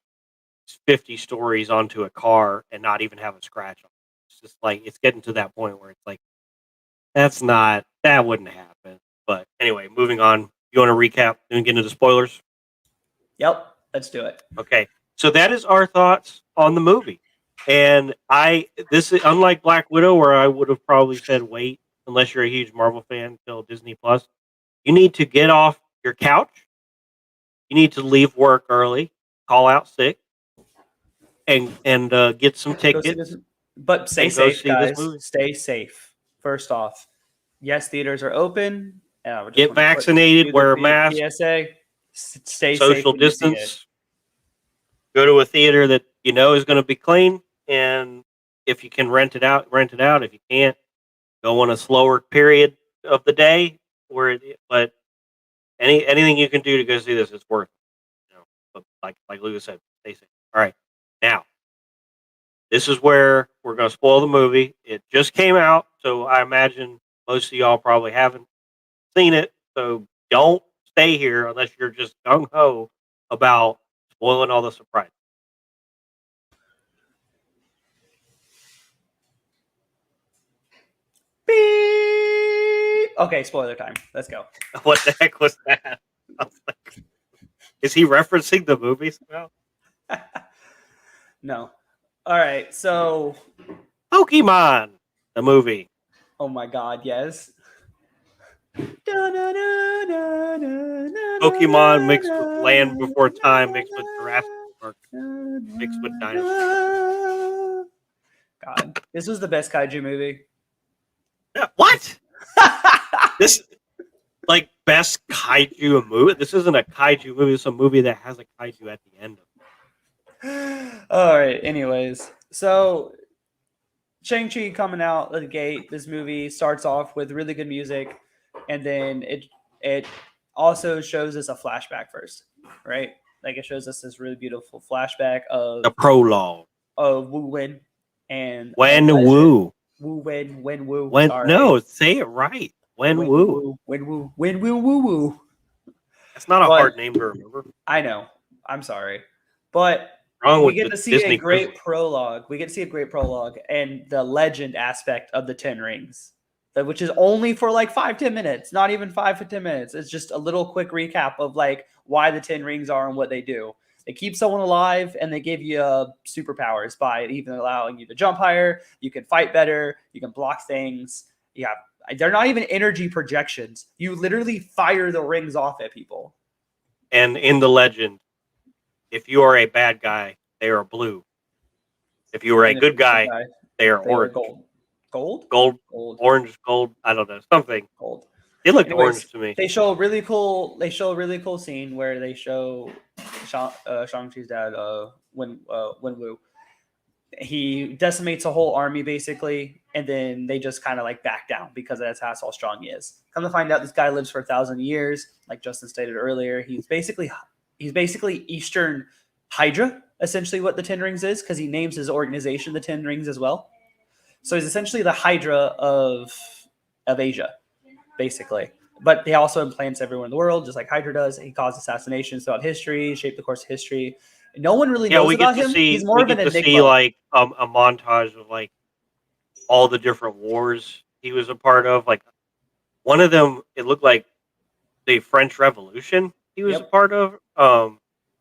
50 stories onto a car and not even have a scratch on it. It's just like it's getting to that point where it's like that wouldn't happen. But anyway, moving on. You want to recap and get into the spoilers? Yep, let's do it. Okay. So that is our thoughts on the movie. And this is unlike Black Widow, where I would have probably said wait, unless you're a huge Marvel fan, till Disney Plus. You need to get off your couch. You need to leave work early, call out sick, and get some Go see this, tickets but stay and go safe, see this guys. movie. Stay safe. First off, yes, theaters are open. We just Get want to vaccinated, do wear a the mask, PSA. Stay safe social when you see it. distance. Go to a theater that you know is going to be clean, and if you can rent it out, rent it out. If you can't, go on a slower period of the day. But anything you can do to go see this is worth it. But like Lucas said, stay safe. All right, now this is where we're going to spoil the movie. It just came out, so I imagine most of y'all probably haven't seen it. So don't stay here unless you're just gung ho about spoiling all the surprises. Beep. Okay, spoiler time. Let's go. What the heck was that? I was like, is he referencing the movie somehow? No. All right. So, Pokemon, the movie. oh my God, yes. Pokemon mixed with Land Before Time, mixed with Jurassic Park, mixed with dinosaurs. God, this was the best kaiju movie. What? This like best kaiju movie? This isn't a kaiju movie. It's a movie that has a kaiju at the end of it. All right. Anyways, so Shang-Chi coming out of the gate. This movie starts off with really good music, and then it also shows us a flashback first, right? Like it shows us this really beautiful flashback the prologue. of Wu Wen and When the Wu. Wu Wen Wen Wu. When Sorry. no, say it right. When Wu. Wen Wu Wen Wu Woo Woo. That's not a But hard name to remember. I know. I'm sorry, but Wrong we with get the to see Disney a great Grizzly. prologue. We get to see a great prologue and the legend aspect of the 10 rings, which is only for like 5-10 minutes, not even 5 to 10 minutes. It's just a little quick recap of like why the 10 rings are and what they do. They keep someone alive and they give you superpowers by even allowing you to jump higher. You can fight better. You can block things. Yeah, they're not even energy projections. You literally fire the rings off at people. And in the legend, if you are a bad guy, they are blue. If you are a good guy, they are orange. Gold. Gold? Gold, Gold. orange, gold. I don't know. Something. Gold. It looked Anyways, orange to me. they show a really cool scene where they show Shang-Chi's dad, Wenwu. He decimates a whole army basically, and then they just kind of like back down because that's how strong he is. Come to find out, this guy lives for 1,000 years, like Justin stated earlier. He's basically Eastern Hydra, essentially what the Ten Rings is, because he names his organization the Ten Rings as well. So he's essentially the Hydra of Asia, basically. But he also implants everyone in the world, just like Hydra does. He caused assassinations throughout history, shaped the course of history. No one really knows about him. He's more of an enigma. Like a montage of like all the different wars he was a part of. Like one of them, it looked like the French Revolution he was a part of,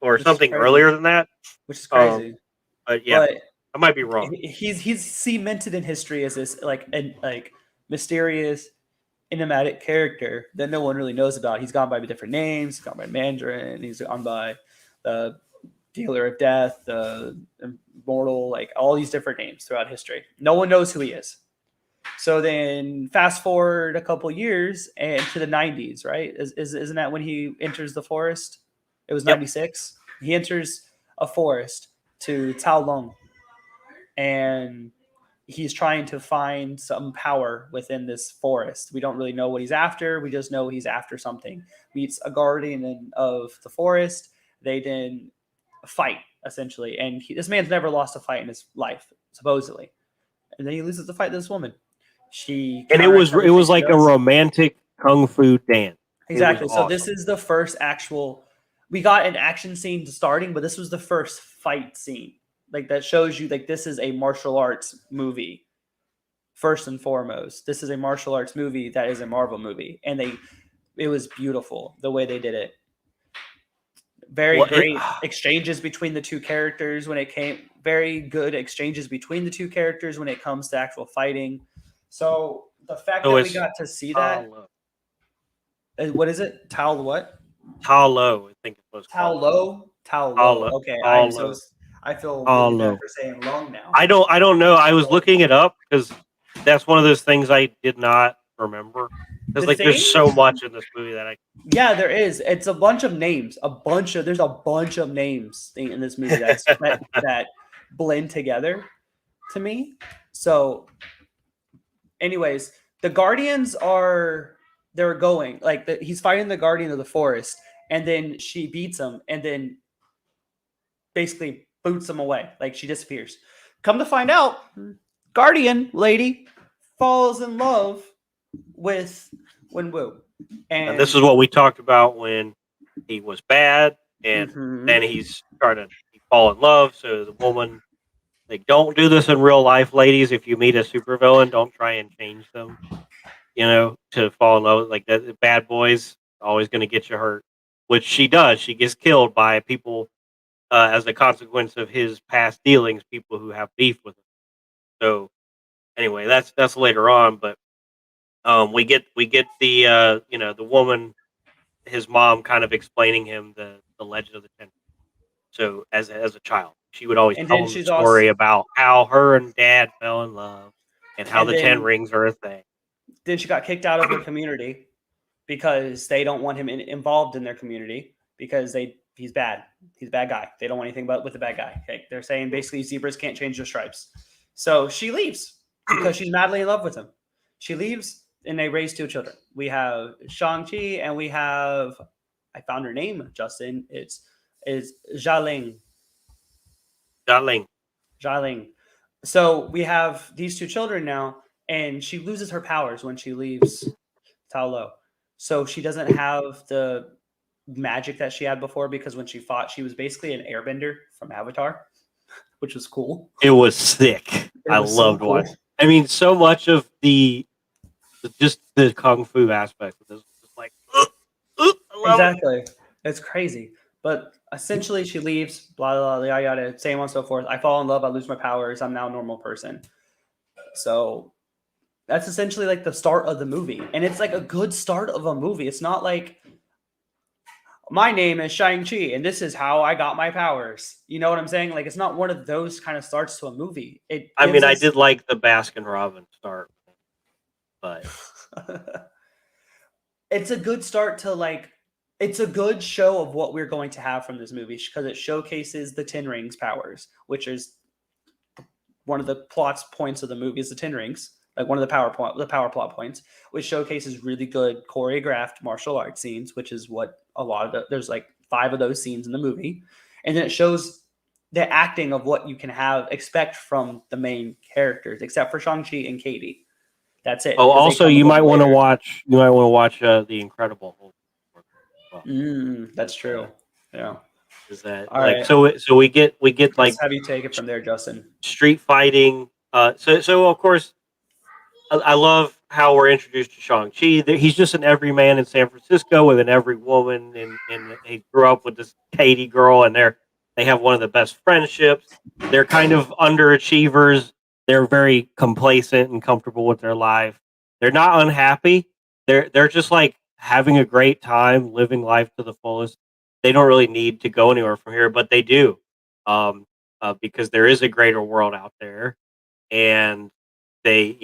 or something earlier than that, which is crazy. But yeah, I might be wrong. He's cemented in history as this like mysterious, enigmatic character that no one really knows about. He's gone by different names. He's gone by Mandarin. He's gone by the Dealer of Death, the Immortal, like all these different names throughout history. No one knows who he is. So then fast forward a couple years and to the 90s, right? Isn't that when he enters the forest? It was 96. He enters a forest to Tao Long, and he's trying to find some power within this forest. We don't really know what he's after. We just know he's after something. Meets a guardian of the forest. They then fight, essentially. And this man's never lost a fight in his life, supposedly. And then he loses the fight to this woman. It was like a romantic kung fu dance. Exactly. So this is the first actual. We got an action scene starting, but this was the first fight scene. Like that shows you like this is a martial arts movie. First and foremost, this is a martial arts movie that is a Marvel movie, and it was beautiful the way they did it. Very great exchanges between the two characters when it came. Very good exchanges between the two characters when it comes to actual fighting. So the fact that we got to see that. What is it? Tao what? Tao Lo, I think it was. Tao Lo. Okay, I feel really bad for saying long now. I don't know. I was looking it up because that's one of those things I did not remember. Because there's so much in this movie that Yeah, there is. It's a bunch of names. There's a bunch of names in this movie that blend together to me. So, anyways, the Guardians they're going he's fighting the Guardian of the Forest, and then she beats him, and then basically boots him away. Like she disappears. Come to find out, Guardian lady falls in love with Wenwu. And this is what we talked about when he was bad, and then he's starting to fall in love. So the woman, don't do this in real life, ladies. If you meet a supervillain, don't try and change them. To fall in love. Like the bad boys always going to get you hurt, which she does. She gets killed by people as a consequence of his past dealings. People who have beef with him. So anyway, that's later on, but. We get the the woman, his mom, kind of explaining him the legend of the Ten. So as a child, she would always tell him the story about how her and dad fell in love and how the Ten Rings are a thing. Then she got kicked out of her community because they don't want him involved in their community because he's bad. He's a bad guy. They don't want anything with the bad guy. Okay? They're saying basically zebras can't change their stripes. So she leaves because she's madly in love with him. She leaves. And they raise two children. We have Shang-Chi and we have, I found her name, Justin. It's Xialing. So we have these two children now, and she loses her powers when she leaves Tao Lo. So she doesn't have the magic that she had before because when she fought, she was basically an airbender from Avatar, which was cool. It was sick. I loved watching. I mean, so much of just the kung fu aspect of this, just like exactly, it's crazy. But essentially, she leaves. Blah blah blah yada. Same on and so forth. I fall in love. I lose my powers. I'm now a normal person. So that's essentially like the start of the movie, and it's like a good start of a movie. It's not like my name is Shang-Chi, and this is how I got my powers. You know what I'm saying? Like it's not one of those kind of starts to a movie. I did like the Baskin Robbins start. But it's a good start to like. It's a good show of what we're going to have from this movie because it showcases the Ten Rings powers, which is one of the plots points of the movie is the Ten Rings, like one of the power plot points, which showcases really good choreographed martial arts scenes, which is what a lot of there's like 5 of those scenes in the movie, and then it shows the acting of what you can expect from the main characters, except for Shang-Chi and Katie. That's it. Oh, 'Cause they also come a you might little want to later. watch. You might want to watch The Incredible Hulk. Well, That's is true. Yeah. is that All like right. so we get Let's like have you take it from there, Justin. street fighting. So of course I love how we're introduced to Shang-Chi. He's just an everyman in San Francisco with an every woman, and he grew up with this Katie girl, and they have one of the best friendships. They're kind of underachievers. They're very complacent and comfortable with their life. They're not unhappy. They're just like having a great time, living life to the fullest. They don't really need to go anywhere from here, but they do, um, because there is a greater world out there, and they,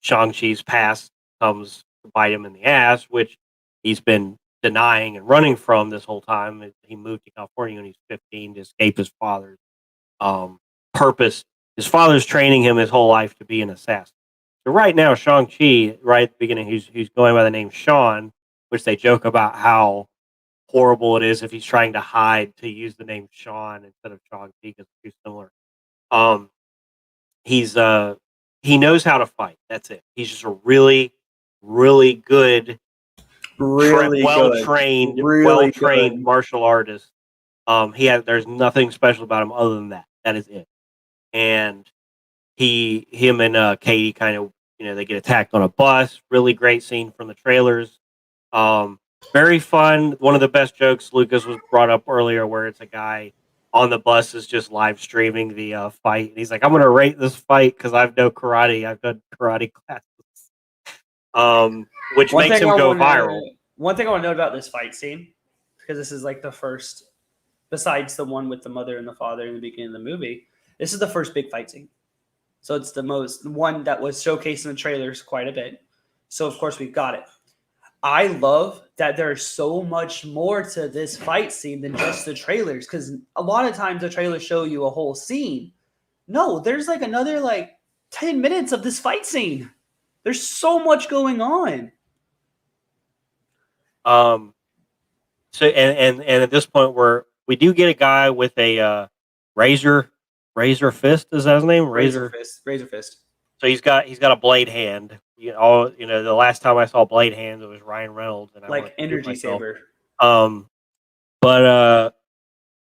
Shang-Chi's past comes to bite him in the ass, which he's been denying and running from this whole time. He moved to California when he was 15 to escape his father's purpose. His father's training him his whole life to be an assassin. So right now, Shang-Chi, right at the beginning, he's going by the name Sean, which they joke about how horrible it is if he's trying to hide to use the name Sean instead of Shang-Chi because it's too similar. Um, he's he knows how to fight. That's it. He's just a really, really good, Really good. well Really trained good. martial artist. There's nothing special about him other than that. That is it. And him and Katie kind of, they get attacked on a bus. Really great scene from the trailers. Um, Very fun. One of the best jokes Lucas was brought up earlier, where it's a guy on the bus is just live streaming the fight, and he's like, "I'm going to rate this fight because I've no karate. I've done karate classes," which One makes thing him I go want viral. to one thing I want to note about this fight scene, because this is like the first, besides the one with the mother and the father in the beginning of the movie, this is the first big fight scene. So it's the most one that was showcased in the trailers quite a bit. So of course we've got it. I love that there's so much more to this fight scene than just the trailers, because a lot of times the trailers show you a whole scene. No, there's like another like 10 minutes of this fight scene. There's so much going on. Um, and at this point, we do get a guy with a razor razor fist. Is that his name? Razor. Razor fist. So he's got a blade hand. The last time I saw blade hands, it was Ryan Reynolds, and I wanted Like to shoot energy myself. saber. Um, but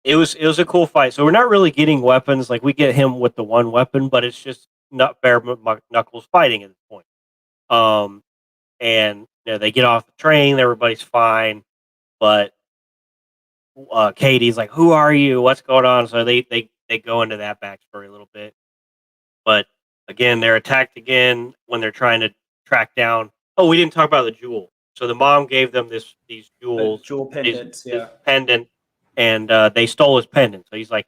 it was a cool fight. So we're not really getting weapons. Like we get him with the one weapon, but it's just not bare knuckles fighting at this point. Um, and they get off the train. Everybody's fine, but Katie's like, "Who are you? What's going on?" So they go into that backstory a little bit. But again, they're attacked again when they're trying to track down. Oh, we didn't talk about the jewel. So the mom gave them these jewels, Jewel pendants, his yeah. pendant, and they stole his pendant. So he's like,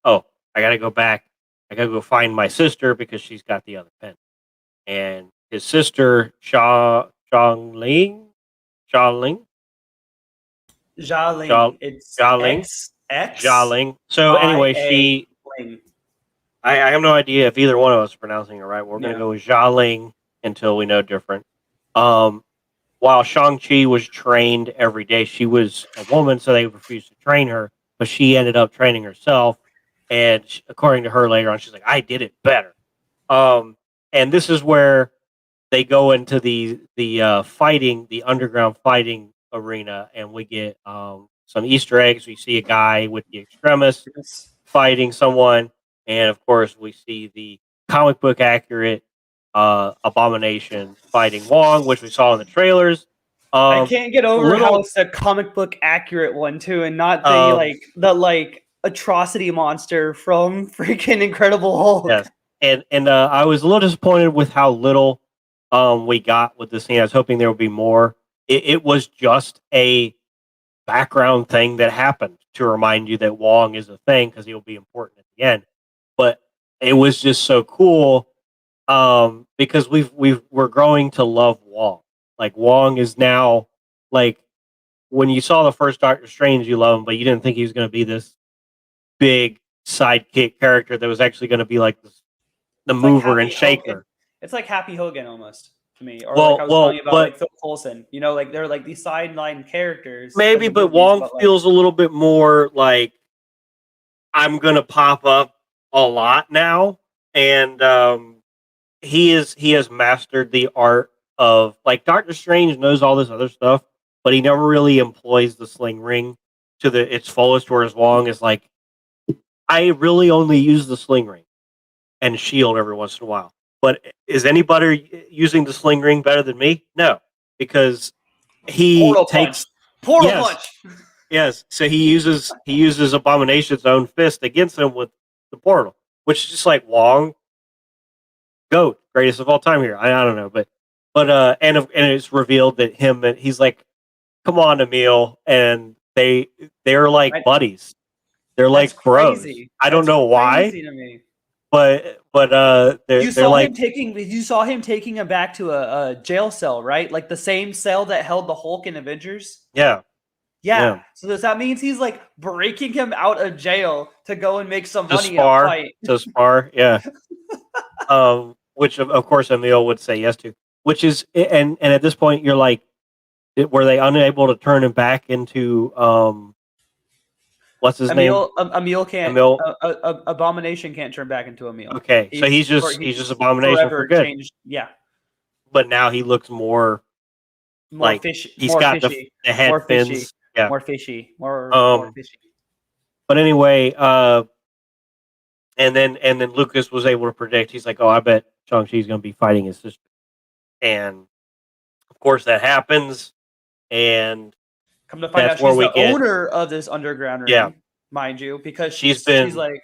"Oh, I got to go back. I got to go find my sister because she's got the other pendant." And his sister, Xiaoling, Xialing. It's Xiaoling, XX Xiaoling. So anyway, IA Ling. I have no idea if either one of us are pronouncing it right. We're going to Yeah. go with Xiaoling until we know different. Um, while Shang-Chi was trained every day, she was a woman, so they refused to train her, but she ended up training herself. And according to her later on, she's like, I did it better. And this is where they go into the fighting, the underground fighting arena, and we get some Easter eggs. We see a guy with the extremis Yes. fighting someone, and of course, we see the comic book accurate Abomination fighting Wong, which we saw in the trailers. I can't get over how Little, it's a comic book accurate one too, and not um, the atrocity monster from freaking Incredible Hulk. yes, and I was a little disappointed with how little we got with the scene. I was hoping there would be more. It was just a background thing that happened to remind you that Wong is a thing because he'll be important at the end. But it was just so cool because we're growing to love Wong. Like Wong is now like when you saw the first Doctor Strange, you love him, but you didn't think he was going to be this big sidekick character that was actually going to be like this, the It's like mover and shaker. It's like Happy Hogan almost to me, or like I was telling you about, but like Phil Coulson. You know, like they're like these sideline characters in maybe, the but movies, Wong but like feels a little bit more like I'm going to pop up a lot now, and he has mastered the art of like Doctor Strange knows all this other stuff, but he never really employs the sling ring to its fullest. Whereas Wong is like, I really only use the sling ring and shield every once in a while. But is anybody using the sling ring better than me? No, because he takes portal yes, punch. yes. So he uses Abomination's own fist against him with the portal, which is just like Wong, GOAT, greatest of all time here. I don't know, but and it's revealed that he's like, come on, Emil, and they're like Right? buddies. They're That's like bros. crazy. I don't That's know why, crazy to me. but they're like You saw him taking him back to a jail cell, right? Like the same cell that held the Hulk in Avengers. yeah, Yeah. yeah. So that means he's like breaking him out of jail to go and make some To money in a spar, fight. yeah. Which of course Emil would say yes to. Which is and at this point you're like, were they unable to turn him back into what's his name? Emil can't. Emil. Abomination can't turn back into Emil. Okay, so he's just Abomination for forever good. changed. Yeah. But now he looks more More like fishy. he's More got fishy. the head More fishy. fins. Yeah. More fishy. More Um. fishy. But anyway, and then Lucas was able to predict. He's like, oh, I bet Shang-Chi's going to be fighting his sister, and of course that happens, and Come to find that's out, where she's we the get owner of this underground yeah. ring, mind you, because She's she's been like,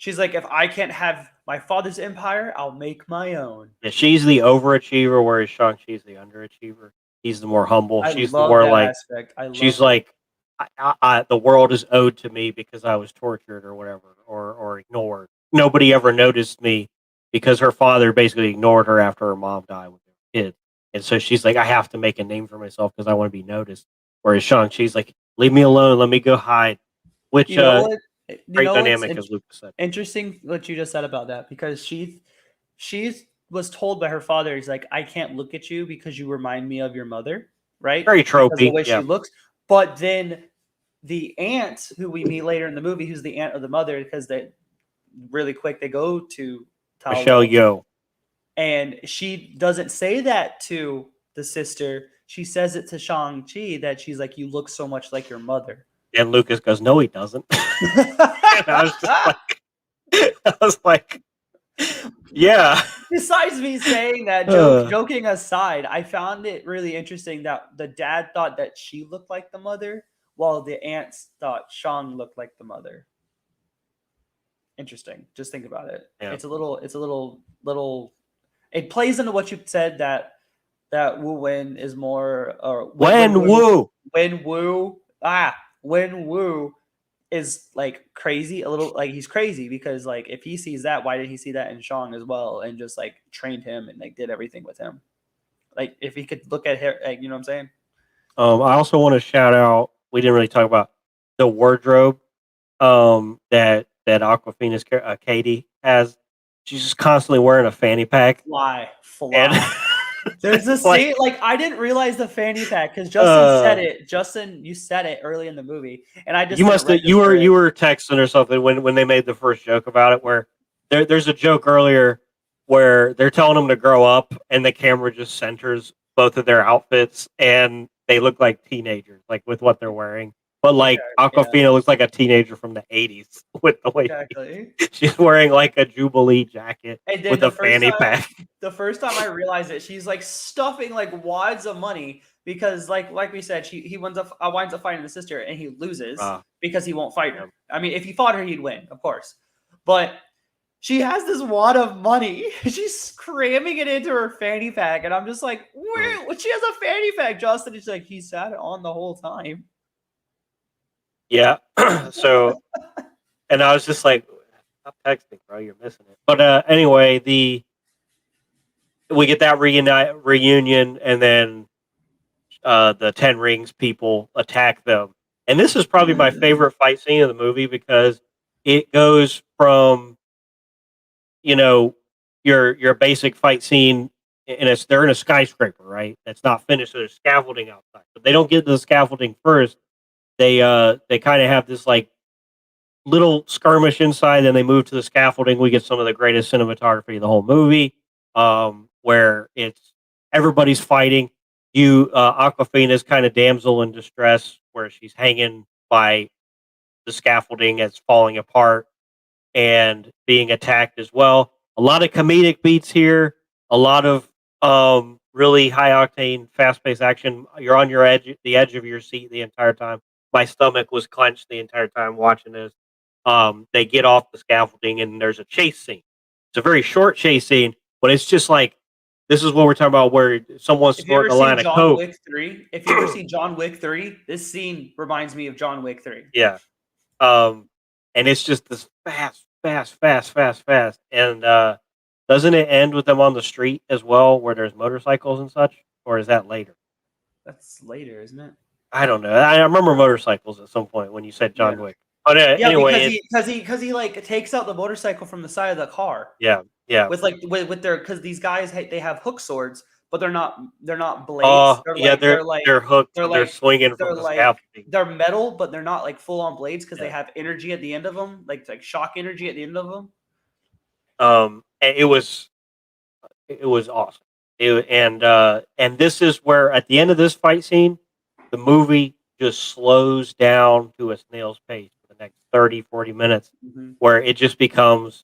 if I can't have my father's empire, I'll make my own. yeah, she's the overachiever, whereas Shang-Chi's the underachiever. He's the more humble. I She's the love more that like aspect. I she's love it. like the world is owed to me because I was tortured or whatever or ignored. Nobody ever noticed me because her father basically ignored her after her mom died with her kid. And so she's like, I have to make a name for myself because I want to be noticed. Whereas Shang-Chi's like, leave me alone, let me go hide. Which You know what? You great know what's dynamic as Lucas said. interesting what you just said about that, because she was told by her father, he's like, I can't look at you because you remind me of your mother, right? Very Because of the tropey, way yeah. she looks. But then the aunt who we meet later in the movie, who's the aunt of the mother, because they really quick they go to Michelle Talo, Yeoh. and she doesn't say that to the sister. She says it to Shang-Chi, that she's like, you look so much like your mother. And Lucas goes, no, he doesn't. And I was just like, I was like, yeah. Besides me saying that, joking aside, I found it really interesting that the dad thought that she looked like the mother, while the aunts thought Shang looked like the mother. Interesting. Just think about it. Yeah. It's a little. It plays into what you said, that Wu Wen is more, or When Wu. When Wu is like crazy, a little, like he's crazy, because like if he sees that, why did he see that in Shang as well, and just like trained him and like did everything with him? Like if he could look at her, like, you know what I'm saying? I also want to shout out. We didn't really talk about the wardrobe that Aquafina's Katie has. She's just constantly wearing a fanny pack. Fly. And There's a like, scene, like I didn't realize the fanny pack, because Justin said it. Justin, you said it early in the movie, and I just you must have you were texting or something when they made the first joke about it. Where there's a joke earlier where they're telling them to grow up, and the camera just centers both of their outfits, and they look like teenagers, like with what they're wearing. But like Aquafina looks like a teenager from the '80s with the way she's wearing like a Jubilee jacket with a fanny pack. The first time I realized it, she's like stuffing like wads of money, because like we said, he winds up fighting the sister, and he loses because he won't fight her. I mean, if he fought her, he'd win, of course. But she has this wad of money. She's cramming it into her fanny pack, and I'm just like, where? She has a fanny pack, Justin. She's like, he sat it on the whole time. Yeah. So, and I was just like, stop texting, bro. You're missing it. But anyway, we get that reunion, and then the Ten Rings people attack them. And this is probably my favorite fight scene of the movie because it goes from, you know, your basic fight scene, and they're in a skyscraper, right? That's not finished. So there's scaffolding outside, but they don't get to the scaffolding first. They kind of have this like little skirmish inside, then they move to the scaffolding. We get some of the greatest cinematography of the whole movie, where it's everybody's fighting. Aquafina's kind of damsel in distress, where she's hanging by the scaffolding as falling apart and being attacked as well. A lot of comedic beats here, a lot of really high octane, fast paced action. You're on the edge of your seat the entire time. My stomach was clenched the entire time watching this. They get off the scaffolding and there's a chase scene. It's a very short chase scene, but it's just like this is what we're talking about, where someone's If you ever snorting a seen line of John coke. Wick 3, if you ever seen John Wick 3, this scene reminds me of John Wick 3. Yeah. And it's just this fast. And doesn't it end with them on the street as well, where there's motorcycles and such, or is that later? That's later, isn't it? I don't know. I remember motorcycles at some point when you said John Wick. But Yeah, anyway, because he like takes out the motorcycle from the side of the car. yeah. With their, because these guys they have hook swords, but they're not blades. They're hooked. They're swinging from the scaffolding. They're metal, but they're not like full on blades because Yeah. they have energy at the end of them, like shock energy at the end of them. And it was awesome. And this is where at the end of this fight scene, the movie just slows down to a snail's pace for the next 30, 40 minutes, where it just becomes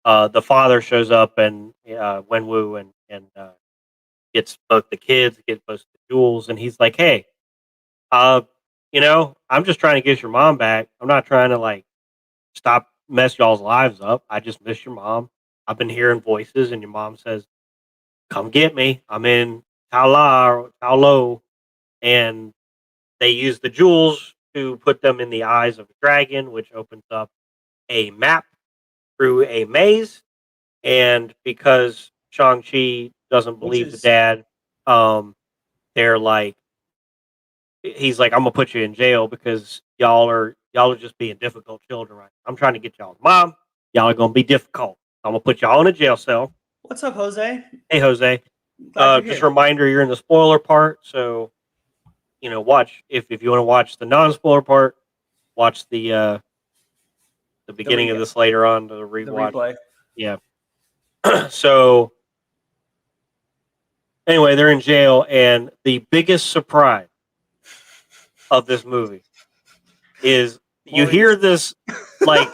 the father shows up and Wenwu and gets both the kids, gets both the jewels, and he's like, "Hey, I'm just trying to get your mom back. I'm not trying to like stop mess y'all's lives up. I just miss your mom. I've been hearing voices, and your mom says, 'Come get me. I'm in Talo,' and they use the jewels to put them in the eyes of a dragon, which opens up a map through a maze. And because Shang-Chi doesn't believe the dad, they're like, he's like, I'm gonna put you in jail because y'all are just being difficult children, right? I'm trying to get y'all mom. Y'all are gonna be difficult. I'm gonna put y'all in a jail cell. What's up, Jose? Hey, Jose. Just a reminder, you're in the spoiler part, so watch if you want to watch the non-spoiler part. Watch the beginning of this later on to rewatch. The replay. Yeah. So anyway, they're in jail, and the biggest surprise of this movie is you hear this like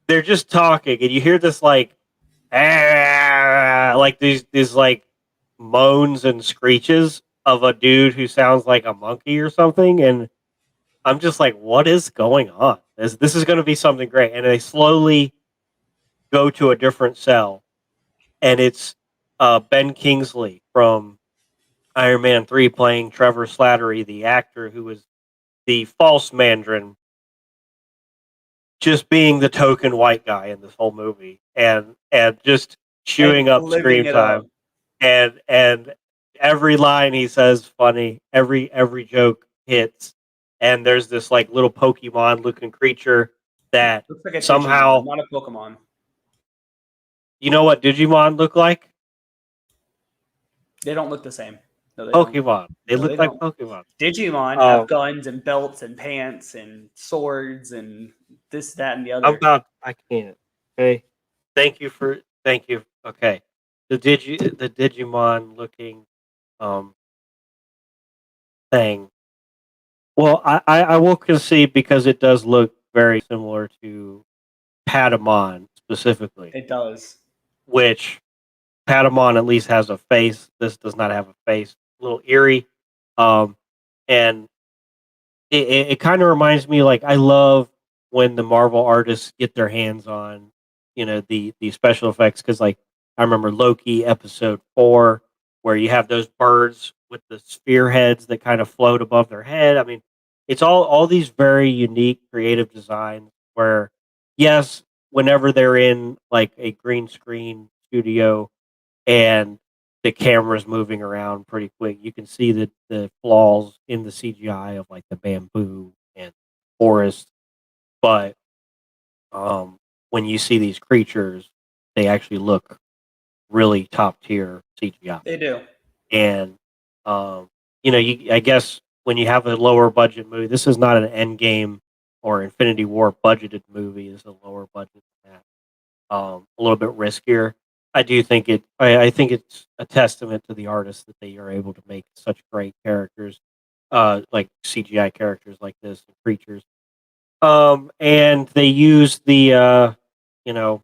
they're just talking, and you hear this like these like moans and screeches of a dude who sounds like a monkey or something, and I'm just like, what is going on? This is going to be something great, and they slowly go to a different cell, and it's Ben Kingsley from Iron Man 3 playing Trevor Slattery, the actor who was the false Mandarin, just being the token white guy in this whole movie, and just chewing up screen time, and every line he says funny, every joke hits, and there's this like little Pokemon looking creature that looks like a somehow Digimon, not a Pokemon. You know what Digimon look like? They don't look the same. No, they Pokemon. Don't. They look like Pokemon. Digimon have guns and belts and pants and swords and this, that, and the other. I can't. Okay. Thank you. Okay. The Digimon looking thing. Well, I will concede because it does look very similar to Patamon specifically. It does. Which Patamon at least has a face. This does not have a face. A little eerie. And it kind of reminds me, like, I love when the Marvel artists get their hands on, the special effects, because like I remember Loki episode 4, where you have those birds with the sphere heads that kind of float above their head. I mean, it's all these very unique creative designs where, yes, whenever they're in like a green screen studio and the camera's moving around pretty quick. You can see the flaws in the CGI of like the bamboo and forest, but when you see these creatures, they actually look really top tier CGI. They do. And I guess when you have a lower budget movie, this is not an Endgame or Infinity War budgeted movie. It's a lower budget than that. A little bit riskier. I do think I think it's a testament to the artists that they are able to make such great characters, like CGI characters like this and creatures. And they use the you know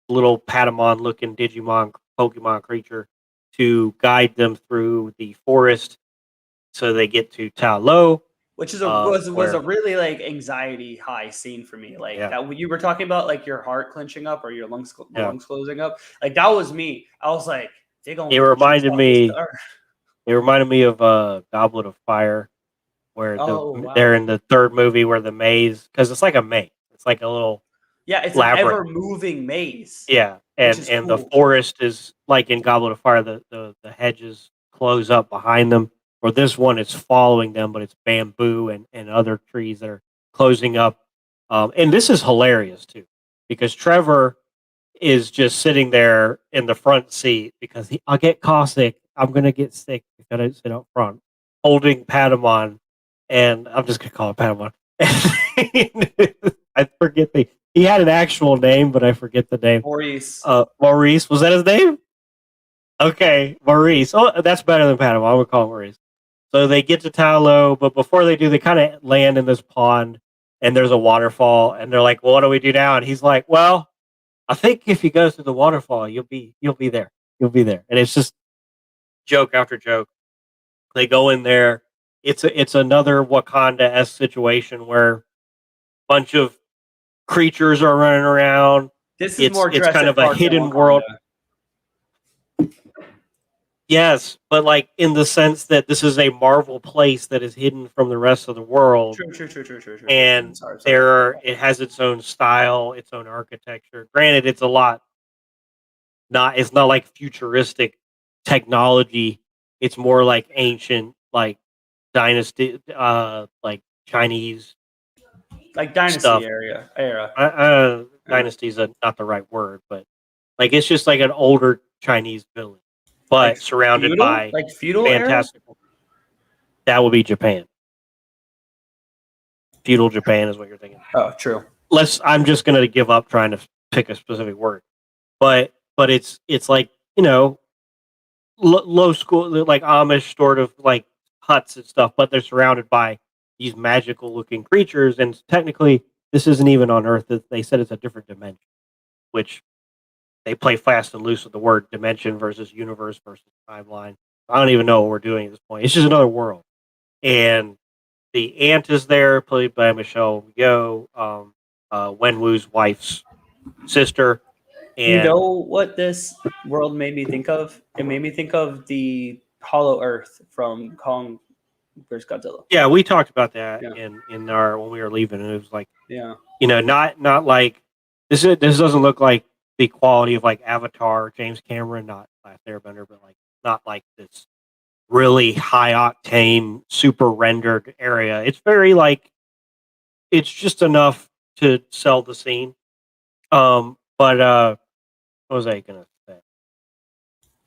little Patamon looking Digimon Pokemon creature to guide them through the forest, so they get to Ta Lo, Which is was a where really like anxiety high scene for me. Like yeah, that when you were talking about like your heart clenching up or your yeah. lungs closing up. Like that was me. I was like, they It gonna chase reminded out this me. star. It reminded me of Goblet of Fire, where Oh they're wow. in the third movie where the maze, because it's like a maze. It's like a little Yeah, it's an labyrinth. ever moving maze, Yeah, which and is the cool. forest is like in Goblet of Fire. The hedges close up behind them. Or this one, it's following them, but it's bamboo and other trees that are closing up. And this is hilarious too, because Trevor is just sitting there in the front seat because I'll get caustic. I'm gonna get sick if I don't sit up front, holding Patamon, and I'm just gonna call it Patamon. I forget he had an actual name, but I forget the name. Maurice. Maurice, was that his name? Okay, Maurice. Oh, that's better than Patamon. I'm gonna call him Maurice. So they get to Talo, but before they do, they kind of land in this pond, and there's a waterfall, and they're like, "Well, what do we do now?" And he's like, "Well, I think if you go through the waterfall, you'll be there. You'll be there." And it's just joke after joke. They go in there. It's another Wakanda-esque situation where a bunch of creatures are running around. This is more It's kind Jurassic of a Park than hidden world. Wakanda. Yes, but like in the sense that this is a Marvel place that is hidden from the rest of the world, True. and Sorry. it has its own style, its own architecture. Granted, it's not like futuristic technology. It's more like ancient, like dynasty, like Chinese Like Dynasty stuff. era. Dynasty is not the right word, but like it's just like an older Chinese village, Like but surrounded feudal? by Like feudal era? fantastical. That would be Japan. Feudal Japan is what you're thinking. Oh, true. I'm just gonna give up trying to pick a specific word, but it's like low school, like Amish sort of like huts and stuff, but they're surrounded by these magical looking creatures. And technically, this isn't even on Earth. They said it's a different dimension, which they play fast and loose with the word dimension versus universe versus timeline. I don't even know what we're doing at this point. It's just another world. And the aunt is there, played by Michelle Yeoh, Wenwu's wife's sister. You And know what this world made me think of? It made me think of the Hollow Earth from Kong vs. Godzilla. yeah, we talked about that Yeah. in our when we were leaving, and it was like, Yeah. not like this doesn't look like the quality of like Avatar, James Cameron, not Last Airbender, but like not like this really high octane, super rendered area. It's very like it's just enough to sell the scene. But what was I gonna say?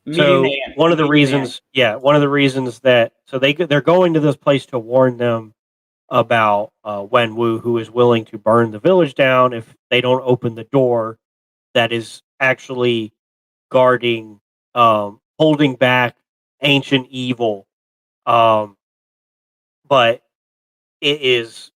Meeting So the ant. one of the Meeting the ant. reasons, yeah, one of the reasons that they're going to this place to warn them about Wenwu, who is willing to burn the village down if they don't open the door that is actually guarding, holding back ancient evil. Um, but it is,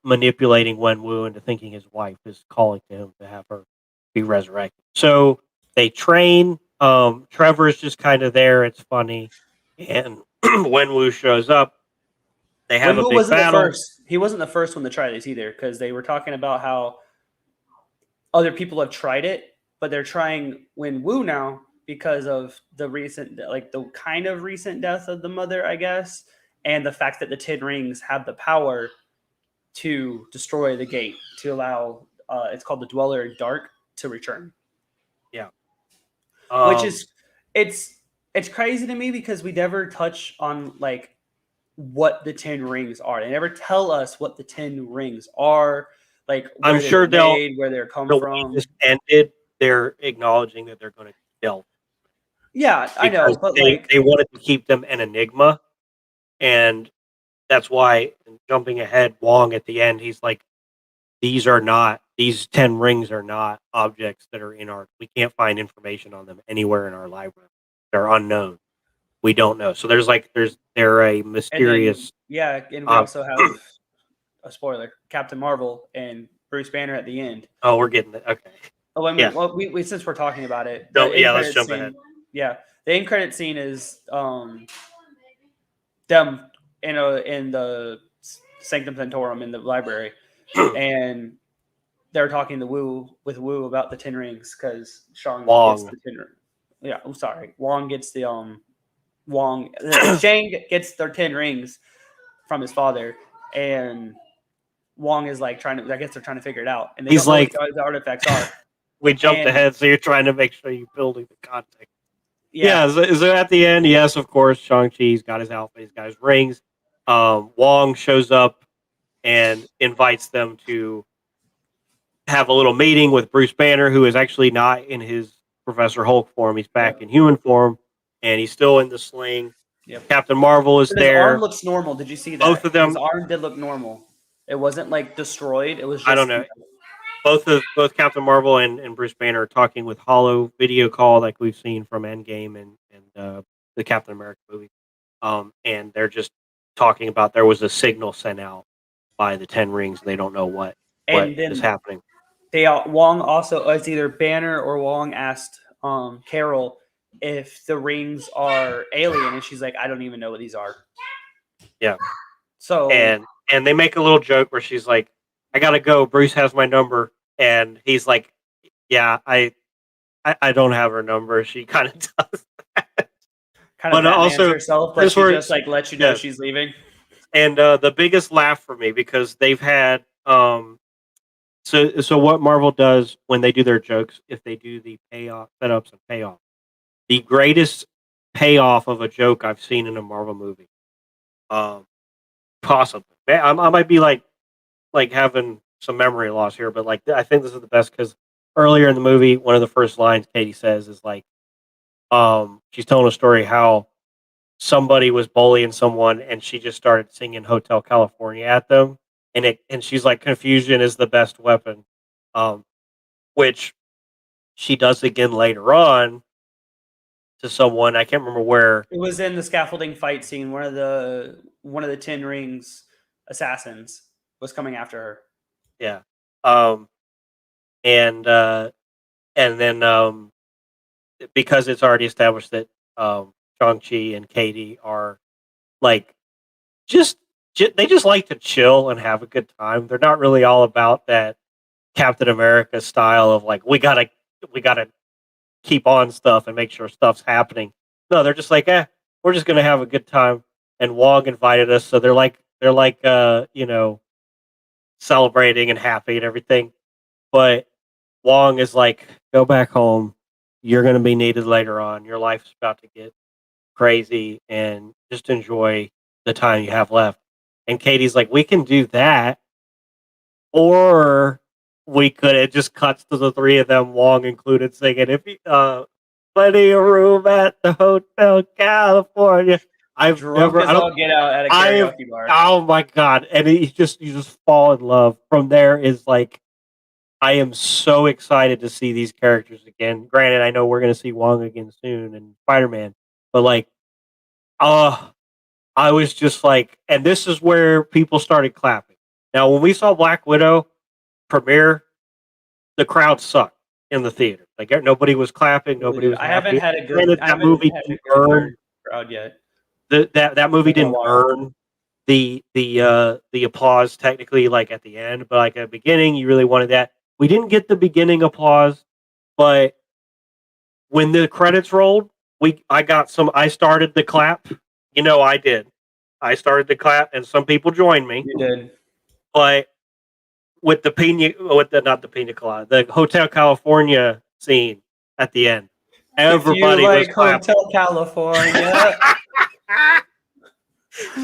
manipulating Wenwu into thinking his wife is calling to him to have her be resurrected. So they train. Trevor's just kind of there. It's funny. And Wenwu shows up. They have a Wenwu big wasn't the battle. first. He wasn't the first one to try this either, because they were talking about how other people have tried it, but they're trying Wenwu now because of the kind of recent death of the mother, I guess, and the fact that the Ten Rings have the power to destroy the gate to allow it's called the Dweller in Dark to return. Yeah. Which is it's it's crazy to me because we never touch on like what the 10 rings are. They never tell us what the 10 rings are, like where I'm they sure were made, where they're come the way from. this ended, they're acknowledging that they're going to delve Yeah, I know, because but they like, they wanted to keep them an enigma, and that's why jumping ahead, Wong at the end, he's like, these 10 rings are not objects that are in our. We can't find information on them anywhere in our library. They're unknown. We don't know. So they're a and then mysterious. yeah, and we also have a spoiler: Captain Marvel and Bruce Banner at the end. Oh, we're getting it. Okay. Oh, wait a Yeah. minute. Well, we since we're talking about it, No, the end yeah, let's credit jump scene. ahead. Yeah, the end credit scene is them in the Sanctum Sanctorum in the library, and they're talking to Wu about the 10 rings because Shang gets Wong. the 10 ring. Yeah, I'm sorry. Wong gets the Shang gets their 10 rings from his father, and Wong is like trying to. I guess they're trying to figure it out, and they He's don't know like, what the artifacts are. we jumped And ahead, so you're trying to make sure you're building the context. yeah, So at the end, yes, of course, Shang-Chi's got his outfit, he's got his rings. Wong shows up and invites them to have a little meeting with Bruce Banner, who is actually not in his Professor Hulk form. He's back in human form, and he's still in the sling. yep. Captain Marvel is But his arm there. looks normal. Did you see Both that? of them, His arm did look normal. It wasn't like destroyed. It was I don't just know. Both Captain Marvel and Bruce Banner are talking with Hollow video call, like we've seen from Endgame and the Captain America movie. And they're just talking about there was a signal sent out by the 10 rings. They don't know what and is then happening. Wong also, it's either Banner or Wong asked Carol if the rings are alien, and she's like, I don't even know what these are. Yeah. So And they make a little joke where she's like, I gotta go. Bruce has my number. And he's like, yeah, I don't have her number. She kind of does. kind of But Batman's also, herself, but this she where just like lets you know yes. she's leaving. And the biggest laugh for me, because they've had so what Marvel does when they do their jokes, if they do the payoff setups and payoff, the greatest payoff of a joke I've seen in a Marvel movie, possibly. I might be like having some memory loss here, but like I think this is the best because earlier in the movie, one of the first lines Katie says is like, she's telling a story how somebody was bullying someone and she just started singing Hotel California at them, and she's like, confusion is the best weapon, um, which she does again later on to someone I can't remember where. It was in the scaffolding fight scene. One of the 10 rings assassins was coming after her. Yeah, um, and uh, and then because it's already established that Shang-Chi and Katie are like just they just like to chill and have a good time. They're not really all about that Captain America style of like we gotta keep on stuff and make sure stuff's happening. No, they're just like, we're just gonna have a good time. And Wong invited us, so they're like celebrating and happy and everything. But Wong is like, go back home. You're gonna be needed later on. Your life's about to get crazy, and just enjoy the time you have left. And Katie's like, we can do that, or we could. It just cuts to the three of them, Wong included, singing "If you, plenty of room at the Hotel California." I've Drunk never. as I don't. all get out at a I've. karaoke bar. Oh my god! And you just fall in love. From there is like, I am so excited to see these characters again. Granted, I know we're going to see Wong again soon and Spider Man, but like, uh, I was just like, and this is where people started clapping. Now, when we saw Black Widow premiere, the crowd sucked in the theater. Like nobody was clapping, nobody was I haven't happy. had a good. Granted, I that haven't movie had a didn't good earn nerd crowd yet. that movie In a didn't while. earn the applause technically, like at the end, but like at the beginning, you really wanted that. We didn't get the beginning applause, but when the credits rolled, I started the clap. I did. I started the clap, and some people joined me. You did. But with the not the pina colada, the Hotel California scene at the end, Everybody was clapping. Hotel California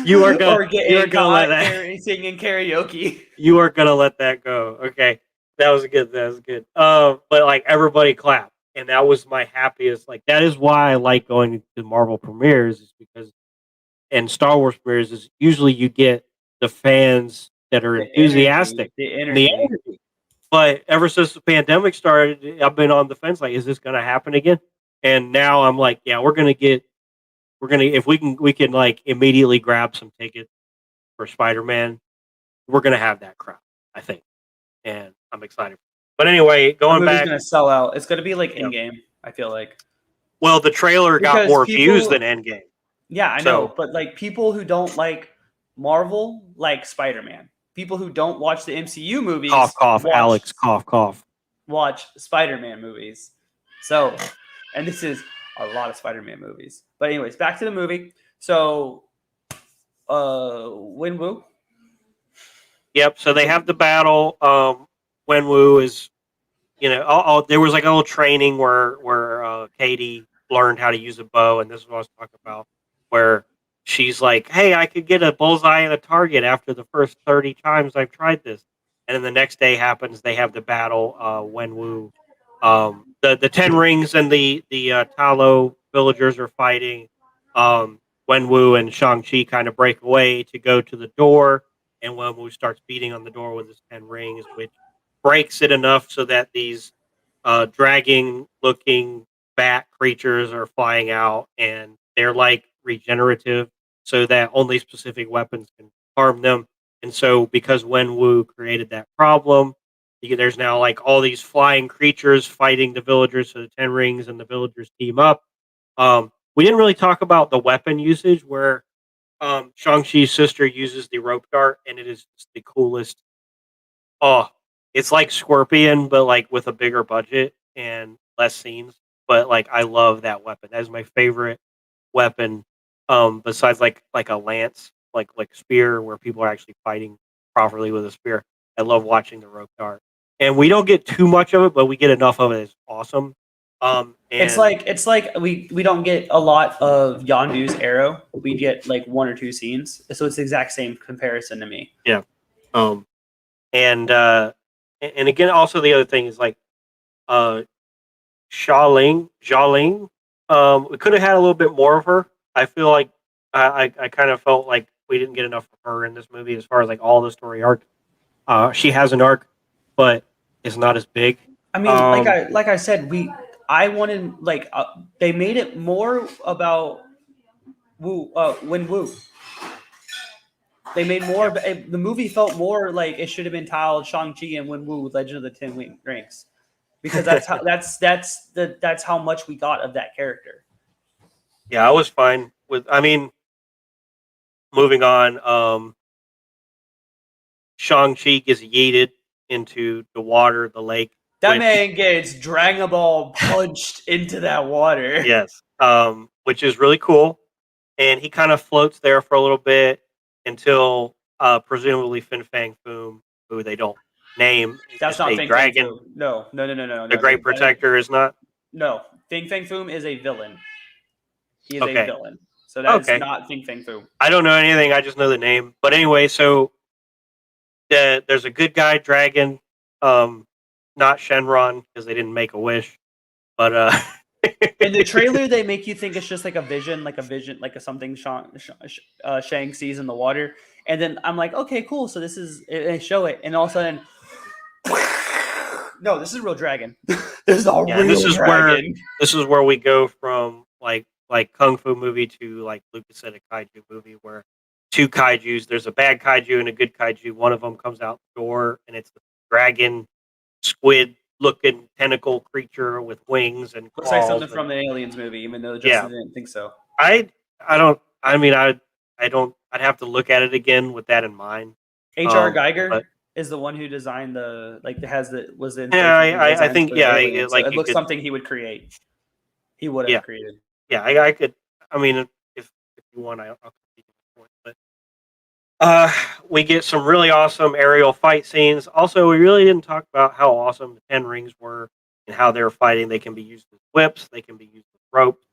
You are or gonna getting let caught that. singing karaoke. You are gonna let that go. Okay, that was good. That was good. But like everybody clapped, and that was my happiest. Like that is why I like going to Marvel premieres, is because and Star Wars premieres is usually you get the fans that are enthusiastic The and the energy. energy. But ever since the pandemic started, I've been on the fence. Like, is this going to happen again? And now I'm like, yeah, we're gonna if we can like immediately grab some tickets for Spider-Man, we're gonna have that crowd, I think, and I'm excited. But anyway, The going movie's back, gonna sell out. It's gonna be like yeah. Endgame. I feel like Well, the trailer got because more views people. than Endgame. Yeah, I know, So but like people who don't like Marvel like Spider-Man. People who don't watch the MCU Cough, movies cough, Alex, cough, cough. watch Spider-Man movies. So, and this is a lot of Spider-Man movies. But anyways, back to the movie. So, Winwoo. yep. So they have the battle. Wenwu is, there was like a little training where Katie learned how to use a bow, and this is what I was talking about, where she's like, "Hey, I could get a bullseye and a target after the first 30 times I've tried this." And then the next day happens, they have the battle. Wenwu, the Ten Rings and the Talo villagers are fighting. Wenwu and Shang-Chi kind of break away to go to the door, and Wenwu starts beating on the door with his 10 rings, which breaks it enough so that these dragging looking bat creatures are flying out, and they're like regenerative so that only specific weapons can harm them. And so because Wenwu created that problem, there's now like all these flying creatures fighting the villagers. So the Ten Rings and the villagers team up. We didn't really talk about the weapon usage, where Shang-Chi's sister uses the rope dart, and it is the coolest. Oh, it's like Scorpion, but like with a bigger budget and less scenes. But like, I love that weapon. That is my favorite weapon. Besides like a lance, like spear, where people are actually fighting properly with a spear. I love watching the rope dart, and we don't get too much of it, but we get enough of it. It's awesome. It's And like we don't get a lot of Yondu's arrow. We get like one or two scenes. So it's the exact same comparison to me. yeah, um, and again, also the other thing is like uh Xiaoling. We could have had a little bit more of her. I feel like I kind of felt like we didn't get enough of her in this movie as far as like all the story arc. She has an arc, but it's not as big. I mean, Um, like I said, I wanted they made it more about when Wu. They made more. yeah, The movie felt more like it should have been titled Shang-Chi and Wen Wu Legend of the Ten Rings, because that's how much we got of that character. yeah, I was fine with. I mean, moving on. Shang-Chi gets yeeted into the water, the lake, That which man gets Dragon Ball punched into that water. yes, which is really cool. And he kind of floats there for a little bit until presumably Fin Fang Foom, who they don't name, is That's just not a Fing Fang dragon. Foom. No. The Great Protector is not No. Fing Fang Foom is a villain. He is a okay. villain. So that is Okay, not Fing Fang Foom. I don't know anything. I just know the name. But anyway, so there's a good guy dragon, not Shenron because they didn't make a wish, but In the trailer, they make you think it's just like a vision, like a something Shang sees in the water. And then I'm like, okay, cool. So this is, and they show it. And all of a sudden, no, this is a real dragon. This is a yeah, and real dragon. this is where we go from like kung fu movie to like Lucas said a kaiju movie where two kaijus. There's a bad kaiju and a good kaiju. One of them comes out the door and it's the dragon squid looking tentacle creature with wings and Looks like something claws. from the Aliens movie, even though Yeah, Justin didn't think so. I don't. I mean, I don't. I'd have to look at it again with that in mind. H.R. Geiger But is the one who designed was the yeah, inspiration for the I designs think for the yeah, aliens. So like it you looks could. something he would create. He would Yeah, have created. yeah, I could. I mean, if you want, I'll continue the point. But we get some really awesome aerial fight scenes. Also, we really didn't talk about how awesome the Ten Rings were and how they're fighting. They can be used as whips. They can be used as ropes.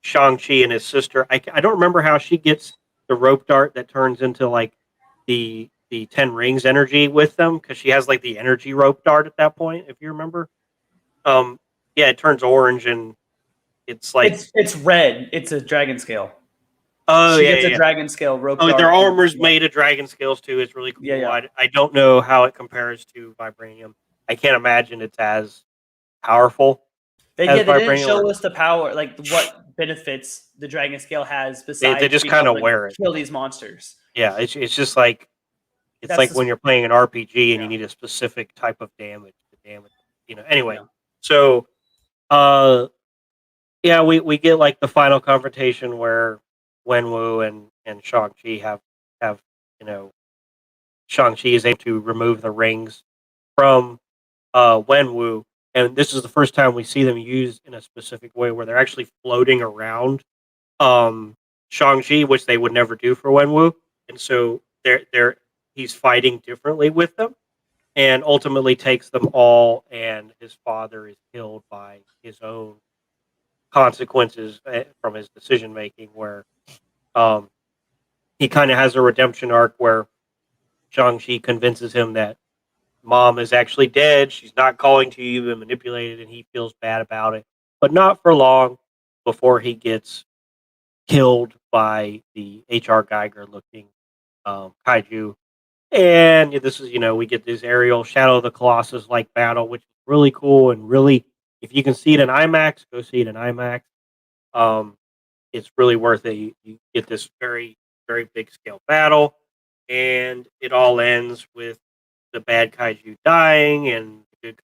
Shang-Chi and his sister. I don't remember how she gets the rope dart that turns into like the 10 rings energy with them, because she has like the energy rope dart at that point, if you remember. Yeah, it turns orange and it's like It's red. It's a dragon scale. oh She yeah, gets a yeah. dragon scale rope Oh, dart. their armor's Yeah. made of dragon scales too. It's really cool. Yeah. I don't know how it compares to vibranium. I can't imagine it's as powerful as They didn't vibranium. show us the power, like what benefits the dragon scale has They besides just being kind able of to wear it. kill these monsters. Yeah, it's just like it's That's like when you're playing an RPG and you Yeah. need a specific type of damage to damage. Anyway, Yeah. so yeah, we get like the final confrontation where Wenwu and Shang-Chi have Shang-Chi is able to remove the rings from Wenwu, and this is the first time we see them used in a specific way where they're actually floating around Shang-Chi, which they would never do for Wenwu, and so he's fighting differently with them, and ultimately takes them all, and his father is killed by his own consequences from his decision making, where um, he kind of has a redemption arc where Shang-Chi convinces him that mom is actually dead. She's not calling to you. You've been manipulated, and he feels bad about it. But not for long before he gets killed by the H.R. Geiger looking kaiju. And this is, we get this aerial Shadow of the Colossus like battle, which is really cool. And really, if you can see it in IMAX, go see it in IMAX. It's really worth it. You get this very, very big scale battle, and it all ends with the bad kaiju dying and the good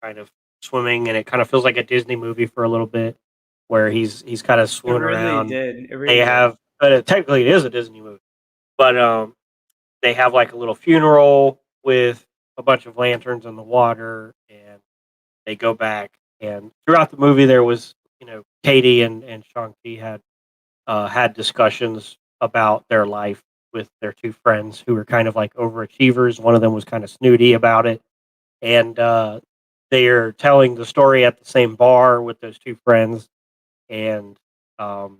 kind of swimming, and it kind of feels like a Disney movie for a little bit, where he's kind of It swimming really around. did. It They really did. have, but technically it is a Disney movie, but they have like a little funeral with a bunch of lanterns in the water, and they go back. And throughout the movie, there was, Katie and Shang-Chi had discussions about their life with their two friends who were kind of like overachievers. One of them was kind of snooty about it, and they're telling the story at the same bar with those two friends, and um,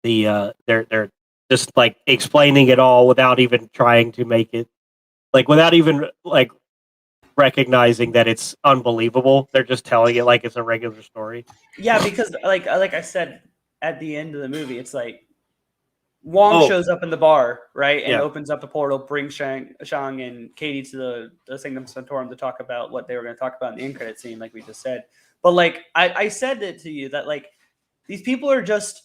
they're just like explaining it all without even trying to make it like without even like recognizing that it's unbelievable. They're just telling it like it's a regular story. Yeah, because like I said at the end of the movie, it's like Wong Oh, shows up in the bar, right, and yeah. opens up the portal, brings Shang and Katie to the Sanctum Sanctorum to talk about what they were going to talk about in the end credit scene, like we just said. But like I said it to you that like these people are just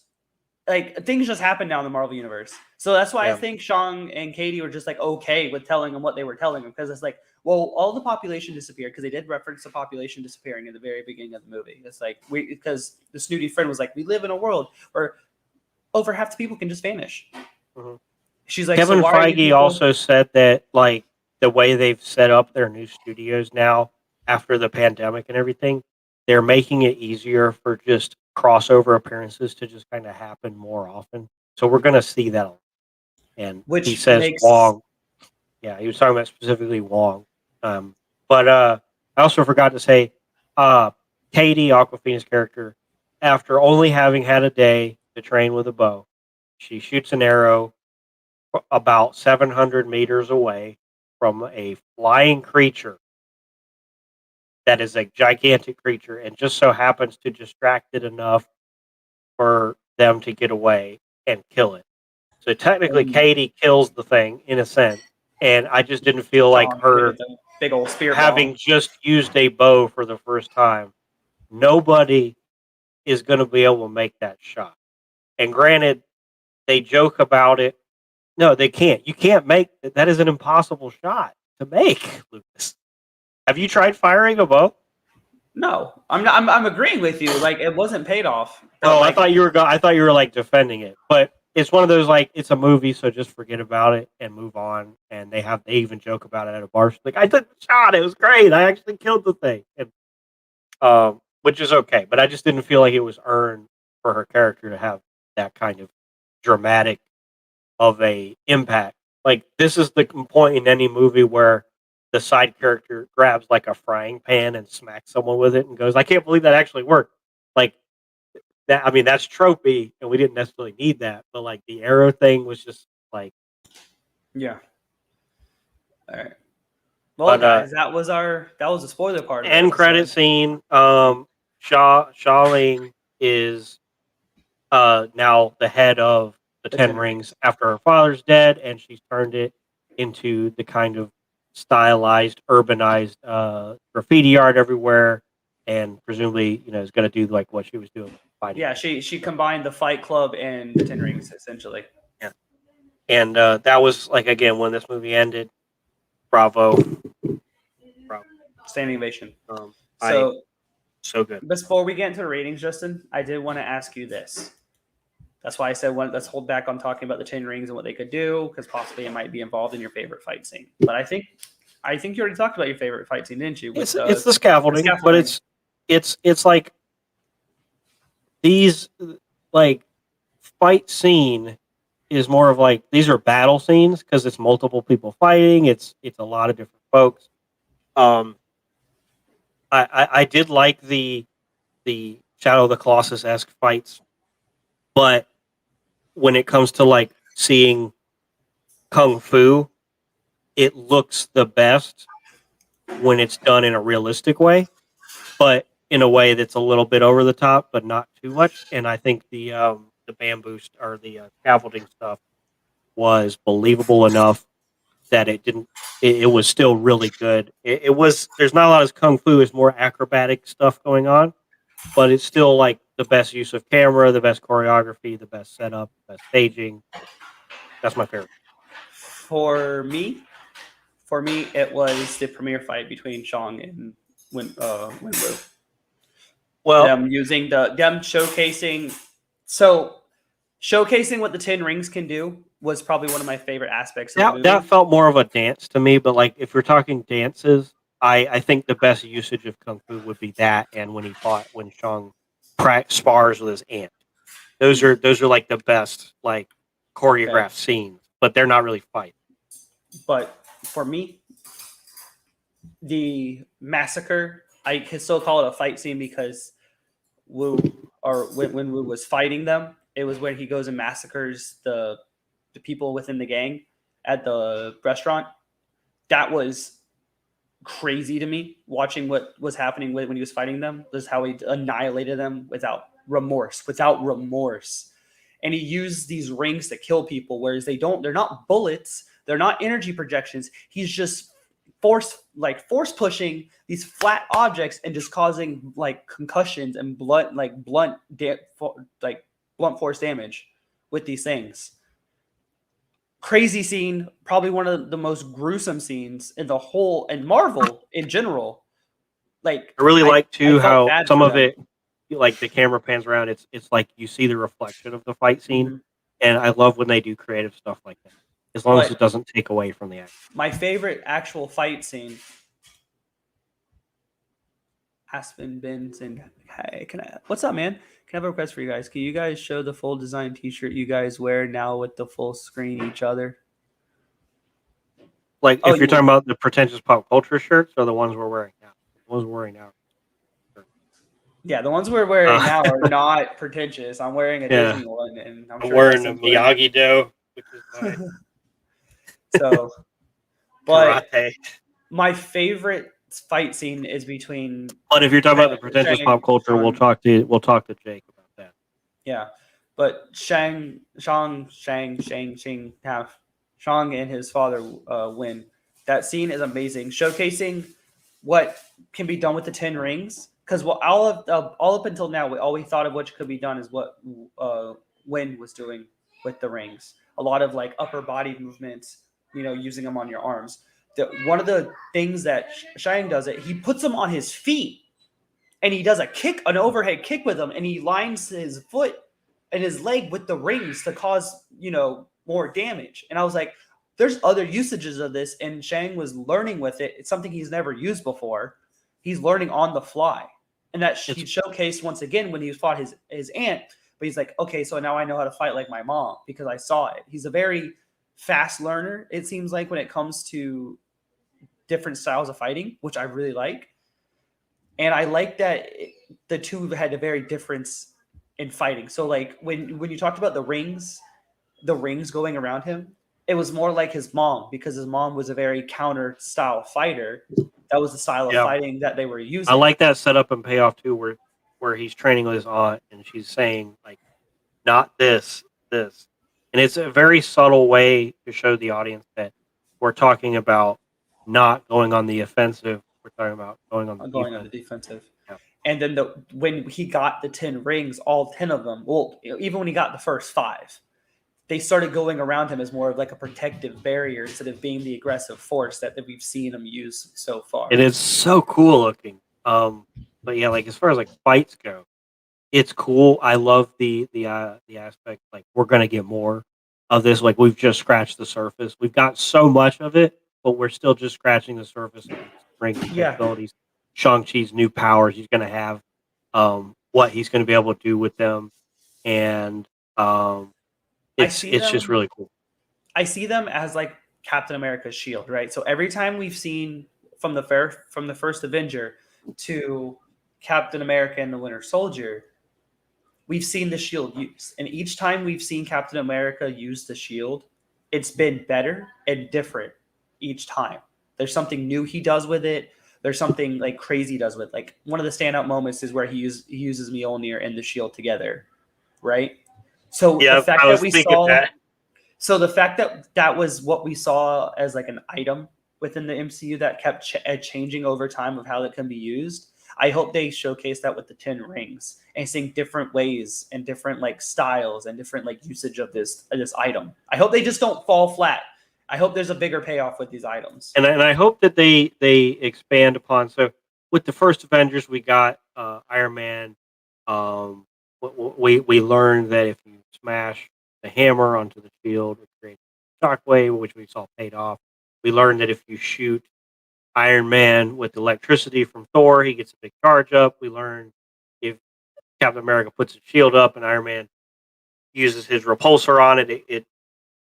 like things just happen now in the Marvel universe. So that's why I Yeah. think Shang and Katie were just like okay with telling them what they were telling them, because it's like, well, all the population disappeared, because they did reference the population disappearing in the very beginning of the movie. It's like because the snooty friend was like, we live in a world where over half the people can just vanish. Mhm. She's like, so Kevin why are you Feige people? also said that like the way they've set up their new studios now after the pandemic and everything, they're making it easier for just crossover appearances to just kind of happen more often. So we're going to see that. And he Which says makes Wong. Yeah, he was talking about specifically Wong. But I also forgot to say, Katie, Aquafina's character, after only having had a day to train with a bow, she shoots an arrow about 700 meters away from a flying creature that is a gigantic creature, and just so happens to distract it enough for them to get away and kill it. So technically, Katie kills the thing in a sense, and I just didn't feel like Sean her with the big old spear having ball. just used a bow for the first time. Nobody is going to be able to make that shot. And granted, they joke about it. No, they can't. You can't make that. Is an impossible shot to make, Lucas. Have you tried firing a bow? No, I'm not. I'm agreeing with you. Like it wasn't paid off, but Oh, I like thought you were. I thought you were like defending it, but it's one of those like it's a movie, so just forget about it and move on. And they even joke about it at a bar. Like I took the shot. It was great. I actually killed the thing, and which is okay. But I just didn't feel like it was earned for her character to have that kind of dramatic of a impact. Like this is the point in any movie where the side character grabs like a frying pan and smacks someone with it and goes, "I can't believe that actually worked." Like that. I mean, that's tropey, and we didn't necessarily need that, but like the arrow thing was just like, Yeah. All right. Well, but guys, that was the spoiler part of the end credit episode. scene. Ling is now the head of the The Ten 10 Rings Rings. after her father's dead, and she's turned it into the kind of stylized, urbanized graffiti art everywhere, and presumably, is going to do like what she was doing with fighting. Yeah, she combined the Fight Club and the 10 Rings essentially. Yeah, and that was like again when this movie ended. Bravo. Standing ovation. So good. Before we get into the ratings, Justin, I did want to ask you this. That's why I said let's hold back on talking about the 10 Rings and what they could do, because possibly it might be involved in your favorite fight scene. But I think you already talked about your favorite fight scene, didn't you? It's the scaffolding, but it's like these like fight scene is more of like these are battle scenes because it's multiple people fighting. It's a lot of different folks. I did like the Shadow of the Colossus-esque fights, but when it comes to like seeing kung fu, it looks the best when it's done in a realistic way, but in a way that's a little bit over the top, but not too much. And I think the bamboo or the scaffolding stuff was believable enough that it didn't. It was still really good. It was. There's not a lot of kung fu. It's more acrobatic stuff going on, but it's still like the best use of camera, the best choreography, the best setup, the best staging. That's my favorite. For me, it was the premiere fight between Shang and Wenwu. Well, Them showcasing what the 10 Rings can do was probably one of my favorite aspects of the movie. that felt more of a dance to me, but like if we're talking dances, I think the best usage of kung fu would be that, and when Shang spars with his aunt. Those are like the best like choreographed scenes, but they're not really fights. But for me, the massacre, I can still call it a fight scene because when Wu was fighting them, it was when he goes and massacres the people within the gang at the restaurant. That was crazy to me, watching what was happening when he was fighting them. This is how he annihilated them without remorse. And he used these rings to kill people, whereas they're not bullets, they're not energy projections. He's just force pushing these flat objects and just causing like concussions and blunt force damage with these things. Crazy scene, probably one of the most gruesome scenes in the whole and Marvel in general. Like I really like too how some of them. it, like the camera pans around. It's like you see the reflection of the fight scene, Mm-hmm. and I love when they do creative stuff like that, as long as it doesn't take away from the action. My favorite actual fight scene. Aspen Bins and hey, what's up, man? Can I have a request for you guys? Can you guys show the full design T-shirt you guys wear now with the full screen each other? Like if you're talking about the pretentious pop culture shirts, or the ones we're wearing now. The ones we're wearing now. Yeah, the ones we're wearing now are not pretentious. I'm wearing a Disney one, and I'm wearing a Miyagi-Do, which is nice. So, but karate. My favorite fight scene is between. But if you're talking about the pretentious pop culture, we'll talk to Jake about that. Yeah, but Shang and his father win. That scene is amazing, showcasing what can be done with the 10 Rings. Because all up until now, all we thought of what could be done is what Win was doing with the rings. A lot of like upper body movements, using them on your arms. One of the things that Shang does he puts them on his feet, and he does an overhead kick with them, and he lines his foot and his leg with the rings to cause more damage. And I was like, there's other usages of this, and Shang was learning with it. It's something he's never used before. He's learning on the fly, and that he showcased once again when he fought his aunt. But he's like, okay, so now I know how to fight like my mom because I saw it. He's a very fast learner, it seems like, when it comes to different styles of fighting, which I really like. And I like that the two had a very difference in fighting. So like when you talked about the rings going around him, it was more like his mom, because his mom was a very counter style fighter. That was the style of fighting that they were using. I like that setup and payoff too, where he's training with his aunt and she's saying like, not this, and it's a very subtle way to show the audience that we're talking about not going on the offensive. We're talking about going on the defensive. Yeah. And then when he got the 10 rings, all 10 of them, well, even when he got the first 5, they started going around him as more of like a protective barrier instead of being the aggressive force that we've seen him use so far. It is so cool looking. But yeah, like as far as like fights go, it's cool. I love the aspect, like we're gonna get more of this. Like we've just scratched the surface. We've got so much of it, but we're still just scratching the surface of these rings capabilities. Shang-Chi's new powers he's gonna have, what he's gonna be able to do with them, and it's just really cool. I see them as like Captain America's shield, right? So every time we've seen from the first Avenger to Captain America and the Winter Soldier, we've seen the shield used. And each time we've seen Captain America use the shield, it's been better and different each time. There's something new he does with it. There's something like crazy he does with it. Like one of the standout moments is where he uses Mjolnir and the shield together, right? So the fact that we saw that. So the fact that that was what we saw as like an item within the MCU that kept changing over time of how it can be used, I hope they showcase that with the 10 rings and seeing different ways and different like styles and different like usage of this item. I hope they just don't fall flat. I hope there's a bigger payoff with these items. And I hope that they expand upon. So with the first Avengers, we got Iron Man. We learned that if you smash the hammer onto the shield, it creates shockwave, which we saw paid off. We learned that if you shoot Iron Man with electricity from Thor, he gets a big charge up. We learned if Captain America puts a shield up and Iron Man uses his repulsor on it, it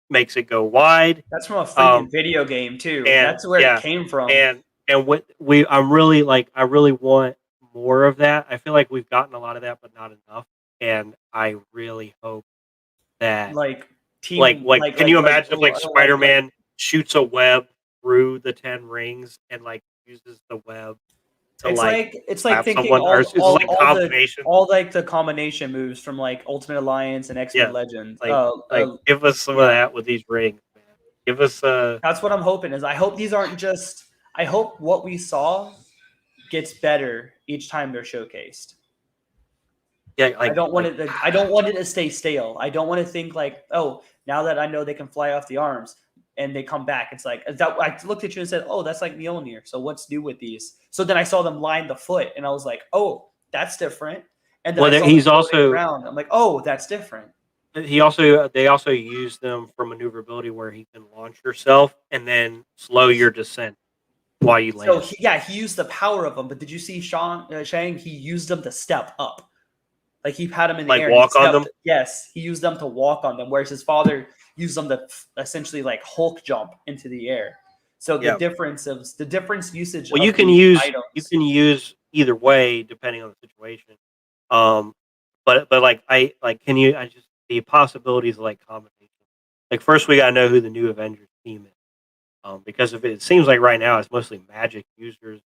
makes it go wide. That's from a freaking video game too. That's where it came from. And what I really want more of that. I feel like we've gotten a lot of that, but not enough. And I really hope that can you imagine if Spider-Man shoots a web through the 10 rings and like uses the web to it's like thinking someone, all the combination moves from like Ultimate Alliance and X-Men Legends. Give us some of that with these rings, man. Give us That's what I'm hoping. Is I hope these aren't just. I hope what we saw gets better each time they're showcased. Yeah, I don't want it to stay stale. I don't want to think like, oh, now that I know they can fly off the arms and they come back, it's like that. I looked at you and said, oh, that's like Mjolnir. So what's new with these? So then I saw them line the foot, and I was like, oh, that's different. And then he's also around. I'm like, oh, that's different. They also use them for maneuverability, where he can launch yourself and then slow your descent while you land. So he used the power of them. But did you see Shang? He used them to step up. Like he had them in the air. Walk on them? Yes, he used them to walk on them, whereas his father used them to essentially like Hulk jump into the air. So the difference usage. Well, you can use either way depending on the situation. But the possibilities of like combination. Like first we gotta know who the new Avengers team is. Because if it seems like right now it's mostly magic users.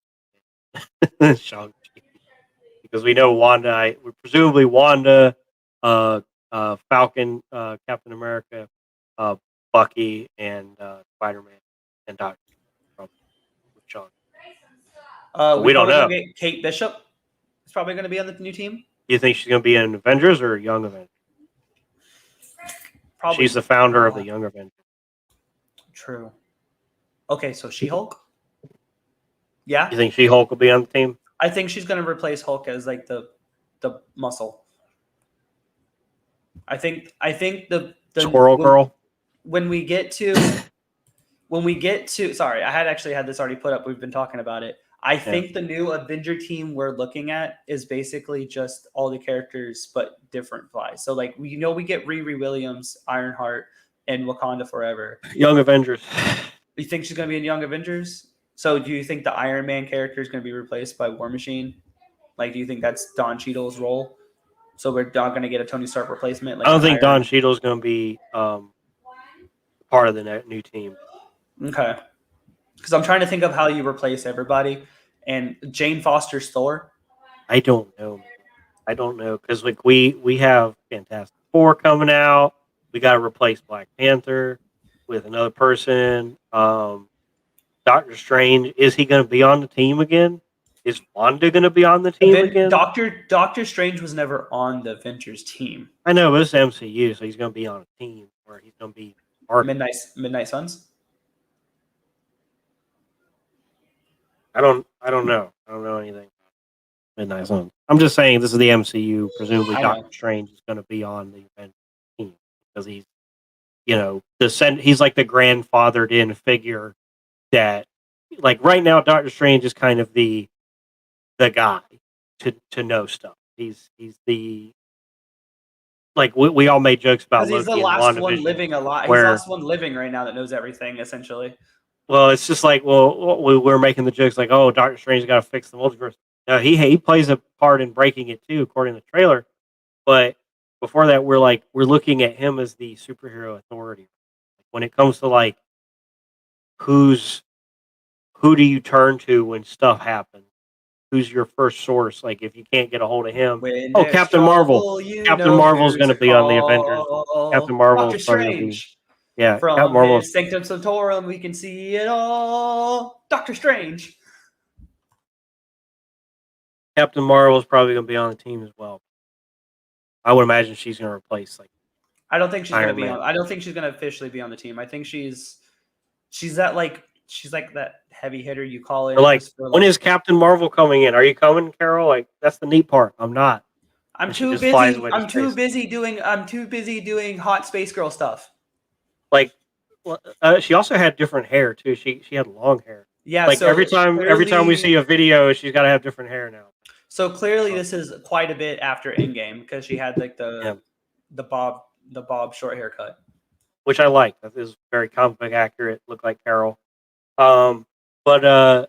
Shang-Chi. Because we know Wanda, presumably Wanda, Falcon, Captain America, Bucky, and Spider-Man, and Doctor Sean. We don't know. Kate Bishop is probably going to be on the new team. You think she's going to be in Avengers or Young Avengers? Probably. She's the founder of the Young Avengers. True. Okay, so She-Hulk? Yeah? You think She-Hulk will be on the team? I think she's going to replace Hulk as like the muscle. I think the Squirrel Girl. When we get to sorry, I had this already put up. We've been talking about it. I think the new Avenger team we're looking at is basically just all the characters but different flies. So like we get Riri Williams, Ironheart, and Wakanda Forever. Young Avengers. You think she's going to be in Young Avengers? So do you think the Iron Man character is going to be replaced by War Machine? Like, do you think that's Don Cheadle's role? So we're not going to get a Tony Stark replacement? Like I don't the think Don Iron. Cheadle's going to be part of the new team. Okay. Because I'm trying to think of how you replace everybody. And Jane Foster's Thor. I don't know, man. I don't know because like we have Fantastic Four coming out. We got to replace Black Panther with another person. Doctor Strange, is he going to be on the team again? Is Wanda going to be on the team again? Doctor Strange was never on the Avengers team. I know, but it's MCU, so he's going to be on a team where he's going to be part. Midnight Suns. I don't know. I don't know anything. Midnight Suns. I'm just saying this is the MCU. Presumably, I know. Doctor Strange is going to be on the Avengers team because he's, he's like the grandfathered in figure that, like right now, Doctor Strange is kind of the guy to know stuff. He's the like we all made jokes about Because he's Loki the and last one WandaVision, living a lot. He's where the last one living right now that knows everything, essentially. well, it's just like we're making the jokes like, oh, Doctor Strange's got to fix the multiverse. No, he plays a part in breaking it too, according to the trailer. But before that, we're looking at him as the superhero authority. When it comes to like who do you turn to when stuff happens? Who's your first source? Like if you can't get a hold of him, When oh, there's Captain Marvel. trouble, you Captain know Marvel's who going to to be on the Avengers. call. Captain Marvel Doctor is probably going to be. Strange. Yeah, Captain From Marvel. his Sanctum Sanctorum, we can see it all. Doctor Strange. Captain Marvel is probably going to be on the team as well. I would imagine she's going to replace like. I don't think she's Iron gonna be Man. on. I don't think she's gonna officially be on the team. I think she's that heavy hitter you call in. Or like, just for, when is Captain Marvel coming in? Are you coming, Carol? Like that's the neat part. I'm not. I'm And she too just flies busy. away to space. I'm too busy doing hot space girl stuff. Like, she also had different hair too. She had long hair. Yeah. Like So every time we see a video, she's got to have different hair now. So clearly, this is quite a bit after Endgame because she had like Yeah. the bob short haircut. Which I like. That is very comic book accurate. Look like Carol. But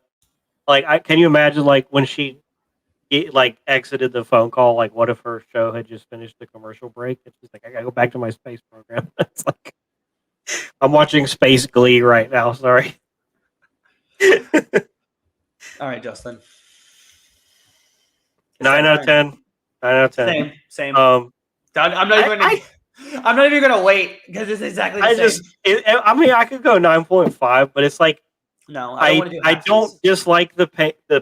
can you imagine like when she exited the phone call? Like, what if her show had just finished the commercial break and she's like, I gotta go back to my space program. It's like I'm watching Space Glee right now. Sorry. All right, Justin. 9 out of 10. 9 out of 10. Same. Um, I'm not even gonna wait because it's exactly the same. I mean, I could go 9.5, but it's like No, I don't want to do. I don't dislike the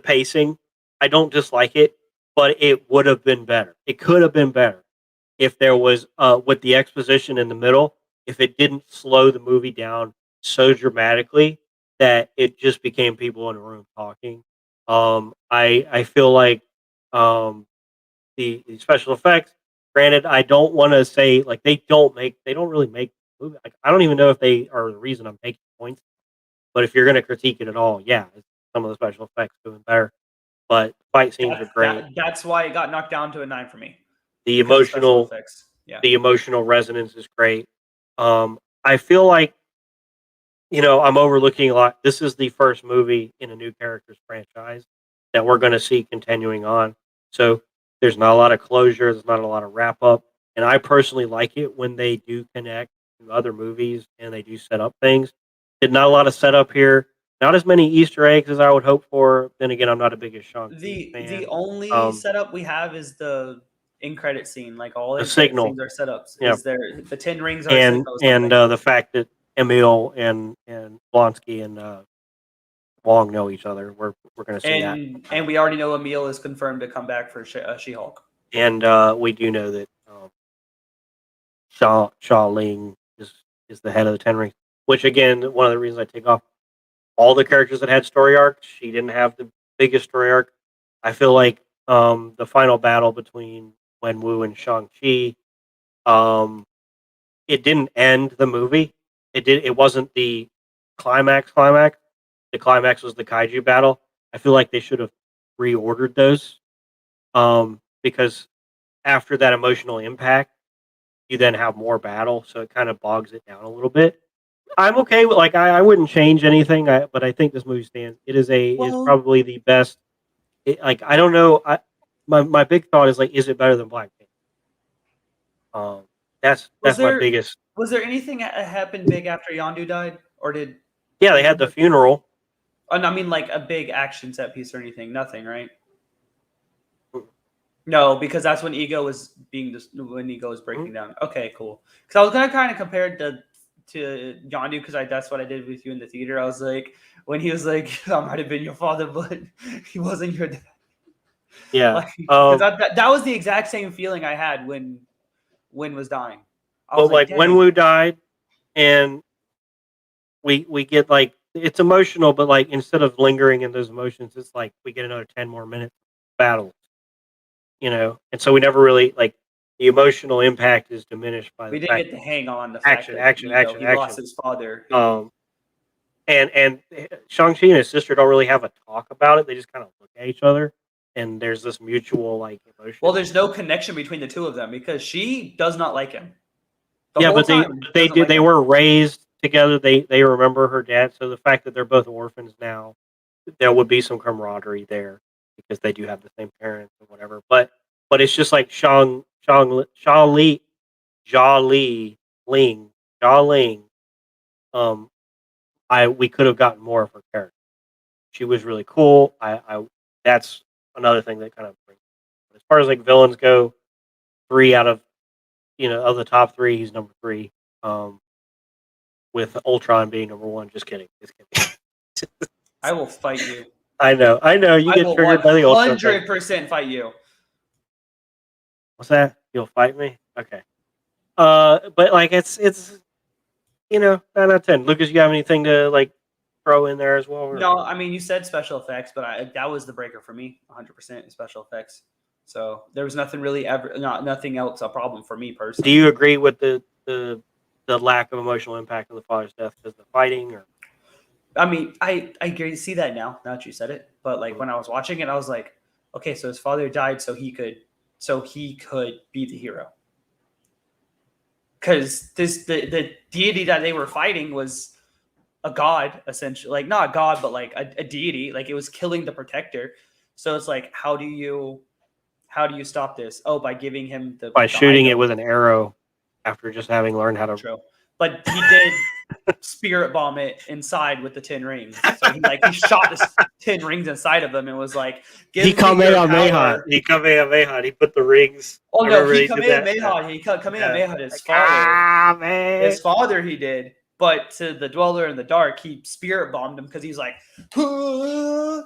pacing. I don't dislike it, but it would have been better. It could have been better if there was with the exposition in the middle. If it didn't slow the movie down so dramatically that it just became people in a room talking. I feel like the special effects. Granted, I don't want to say like they don't really make the movie. Like, I don't even know if they are the reason I'm making points. But if you're going to critique it at all, yeah, some of the special effects doing better. But fight scenes are great. That's why it got knocked down to a 9 for me. The emotional effects. Yeah. The emotional resonance is great. I feel like I'm overlooking a lot. This is the first movie in a new character's franchise that we're going to see continuing on. So there's not a lot of closure. There's not a lot of wrap up. And I personally like it when they do connect to other movies and they do set up things. Did not a lot of setup here. Not as many Easter eggs as I would hope for. Then again, I'm not a biggest Shang-Chi fan. The only setup we have is the in credit scene. Like all the signal scenes are setups. Yeah. Is there the 10 rings are and signals, the fact that Emil and Blonsky and Wong know each other. We're going to see that. And we already know Emil is confirmed to come back for She-Hulk. And we do know that Xia Ling is the head of the Ten Rings. Which again, one of the reasons I take off all the characters that had story arcs, she didn't have the biggest story arc. I feel like the final battle between Wenwu and Shang-Chi, it didn't end the movie. It wasn't the climax. The climax was the kaiju battle. I feel like they should have reordered those because after that emotional impact, you then have more battle, so it kind of bogs it down a little bit. I'm okay with I wouldn't change anything. But I think this movie stands. It is is Well, probably the best. I don't know. My big thought is is it better than Black Panther? was That's my there biggest. was there anything that happened big after Yondu died, or did? Yeah, they had the funeral. I mean, like a big action set piece or anything. Nothing, right? No, because that's when Ego was when Ego was breaking down. Okay, cool. Because I was gonna kind of compare it to Yondu because that's what I did with you in the theater. I was like, when he was like, "I might have been your father, but he wasn't your dad." Yeah. Like, because that was the exact same feeling I had when Win was dying. I was But like, when "Dang." Wu died, and we get it's emotional, but instead of lingering in those emotions, it's like we get another 10 more minutes of battles, and so we never really the emotional impact is diminished by We the didn't fact get to hang on the fact action, that action, action, he lost action. his father. And Shang-Chi and his sister don't really have a talk about it. They just kind of look at each other, and there's this mutual emotion. Well, there's no connection between the two of them because she does not like him. But they were raised together. They remember her dad, so the fact that they're both orphans now, there would be some camaraderie there because they do have the same parents and whatever. But it's just like Jia Li Ling Jia Ling. We could have gotten more of her character. She was really cool. That's another thing that kind of brings. As far as villains go, 3 out of of the top 3, he's number 3. With Ultron being number 1. Just kidding. I will fight you. I know. You get triggered by the Ultron thing. 100% fight you. What's that? You'll fight me? Okay. But it's 9 out of 10. Lucas, you have anything to throw in there as well? Or? No, I mean you said special effects, but that was the breaker for me. 100% special effects. So there was nothing really nothing else a problem for me personally. Do you agree with the lack of emotional impact of the father's death because of the fighting? Or I mean, I see that now that you said it, but when I was watching it, I was like, okay, so his father died so he could be the hero. Because the deity that they were fighting was a god, essentially, not a god, but a deity. It was killing the protector. So it's how do you stop this? Oh, by giving him by shooting it with an arrow after just having learned how to. True. But he did spirit bomb it inside with the 10 rings. So he shot the 10 rings inside of him and was like, give he me your power. He Kamehameha. He put the rings. Oh no, he Kamehameha. He Kamehameha his father. Man. His father he did. But to the dweller in the dark, he spirit bombed him because he's like This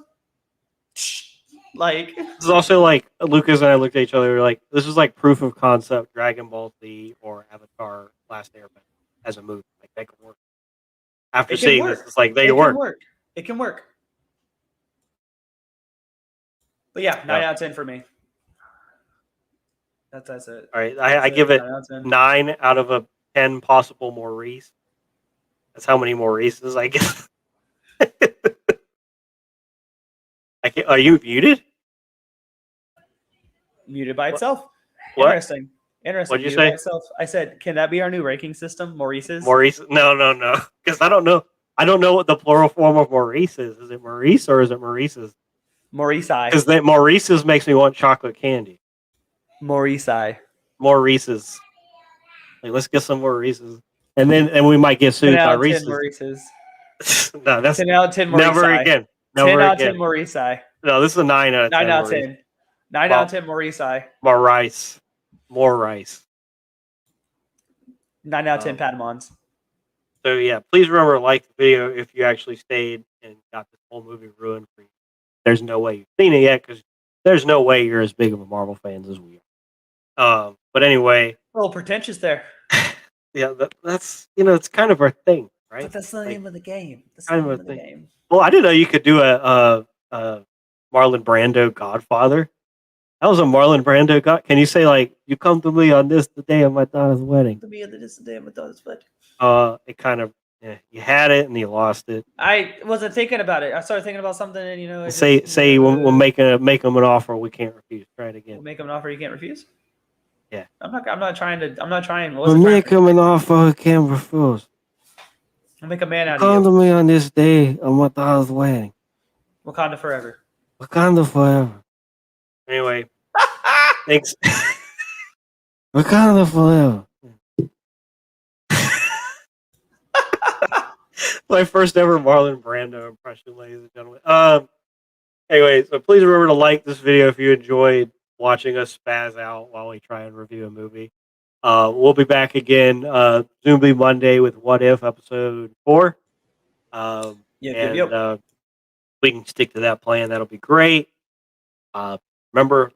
is also Lucas and I looked at each other. We were like, this is proof of concept Dragon Ball Z or Avatar Last Airbender as a movie. That could work. After seeing this, it's they can work. It can work. But yeah, 9 out of 10 for me. That's it. All right, I give it 9 out of 10 possible Maurice. That's how many Maurices I get. Are you muted? Muted by itself. What? Interesting. What'd you say? I said, can that be our new ranking system? Maurice's? Maurice? No. Because I don't know. I don't know what the plural form of Maurice is. Is it Maurice or is it Maurice's? Maurice-I. Because Maurice's makes me want chocolate candy. Maurice-I. Maurice's. Let's get some Maurice's. And we might get sued by Reese's. Maurice's. No, that's 10 out of 10 Maurice-I. Never again. 10 out of 10 Maurice-I. No, this is a 9 out of 10. 9 out of 10. 9 out of 10 Maurice-I. More rice. 9 out of 10 Patamons. So yeah, please remember to like the video if you actually stayed and got this whole movie ruined for you. There's no way you've seen it yet because there's no way you're as big of a Marvel fan as we are. But anyway, a little pretentious there. Yeah, that's it's kind of our thing, right? But that's the name of the game. That's kind of a thing. Well, I didn't know you could do a Marlon Brando Godfather. That was a Marlon Brando God. Can you say you come to me on this the day of my daughter's wedding? To me on this the day of my daughter's wedding. It kind of you had it and you lost it. I wasn't thinking about it. I started thinking about something and say we'll make them an offer we can't refuse. Try it again. We'll make them an offer you can't refuse. Yeah. I'm not trying. We'll make him an offer he can't refuse. I'll make a man out Come of to you. me on this day of my daughter's wedding. Wakanda forever. Wakanda forever. Anyway, thanks. Wakanda forever. My first ever Marlon Brando impression, ladies and gentlemen. Anyway, so please remember to like this video if you enjoyed watching us spaz out while we try and review a movie. We'll be back again, presumably Monday with What If episode 4. Yep. We can stick to that plan. That'll be great. Remember,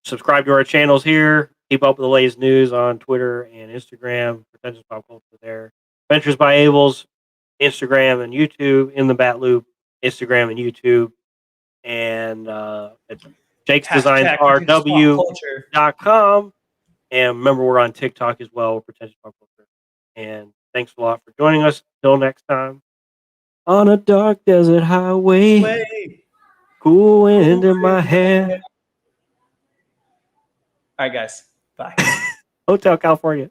subscribe to our channels here. Keep up with the latest news on Twitter and Instagram. Pretentious Pop Culture there. Adventures by Abel's, Instagram and YouTube. In the Bat Loop, Instagram and YouTube. And it's Jake's Designs RW.com. And remember, we're on TikTok as well. Pretentious Pop Culture. And thanks a lot for joining us. Till next time. On a dark desert highway. Cool wind in my hair. All right, guys. Bye. Hotel California.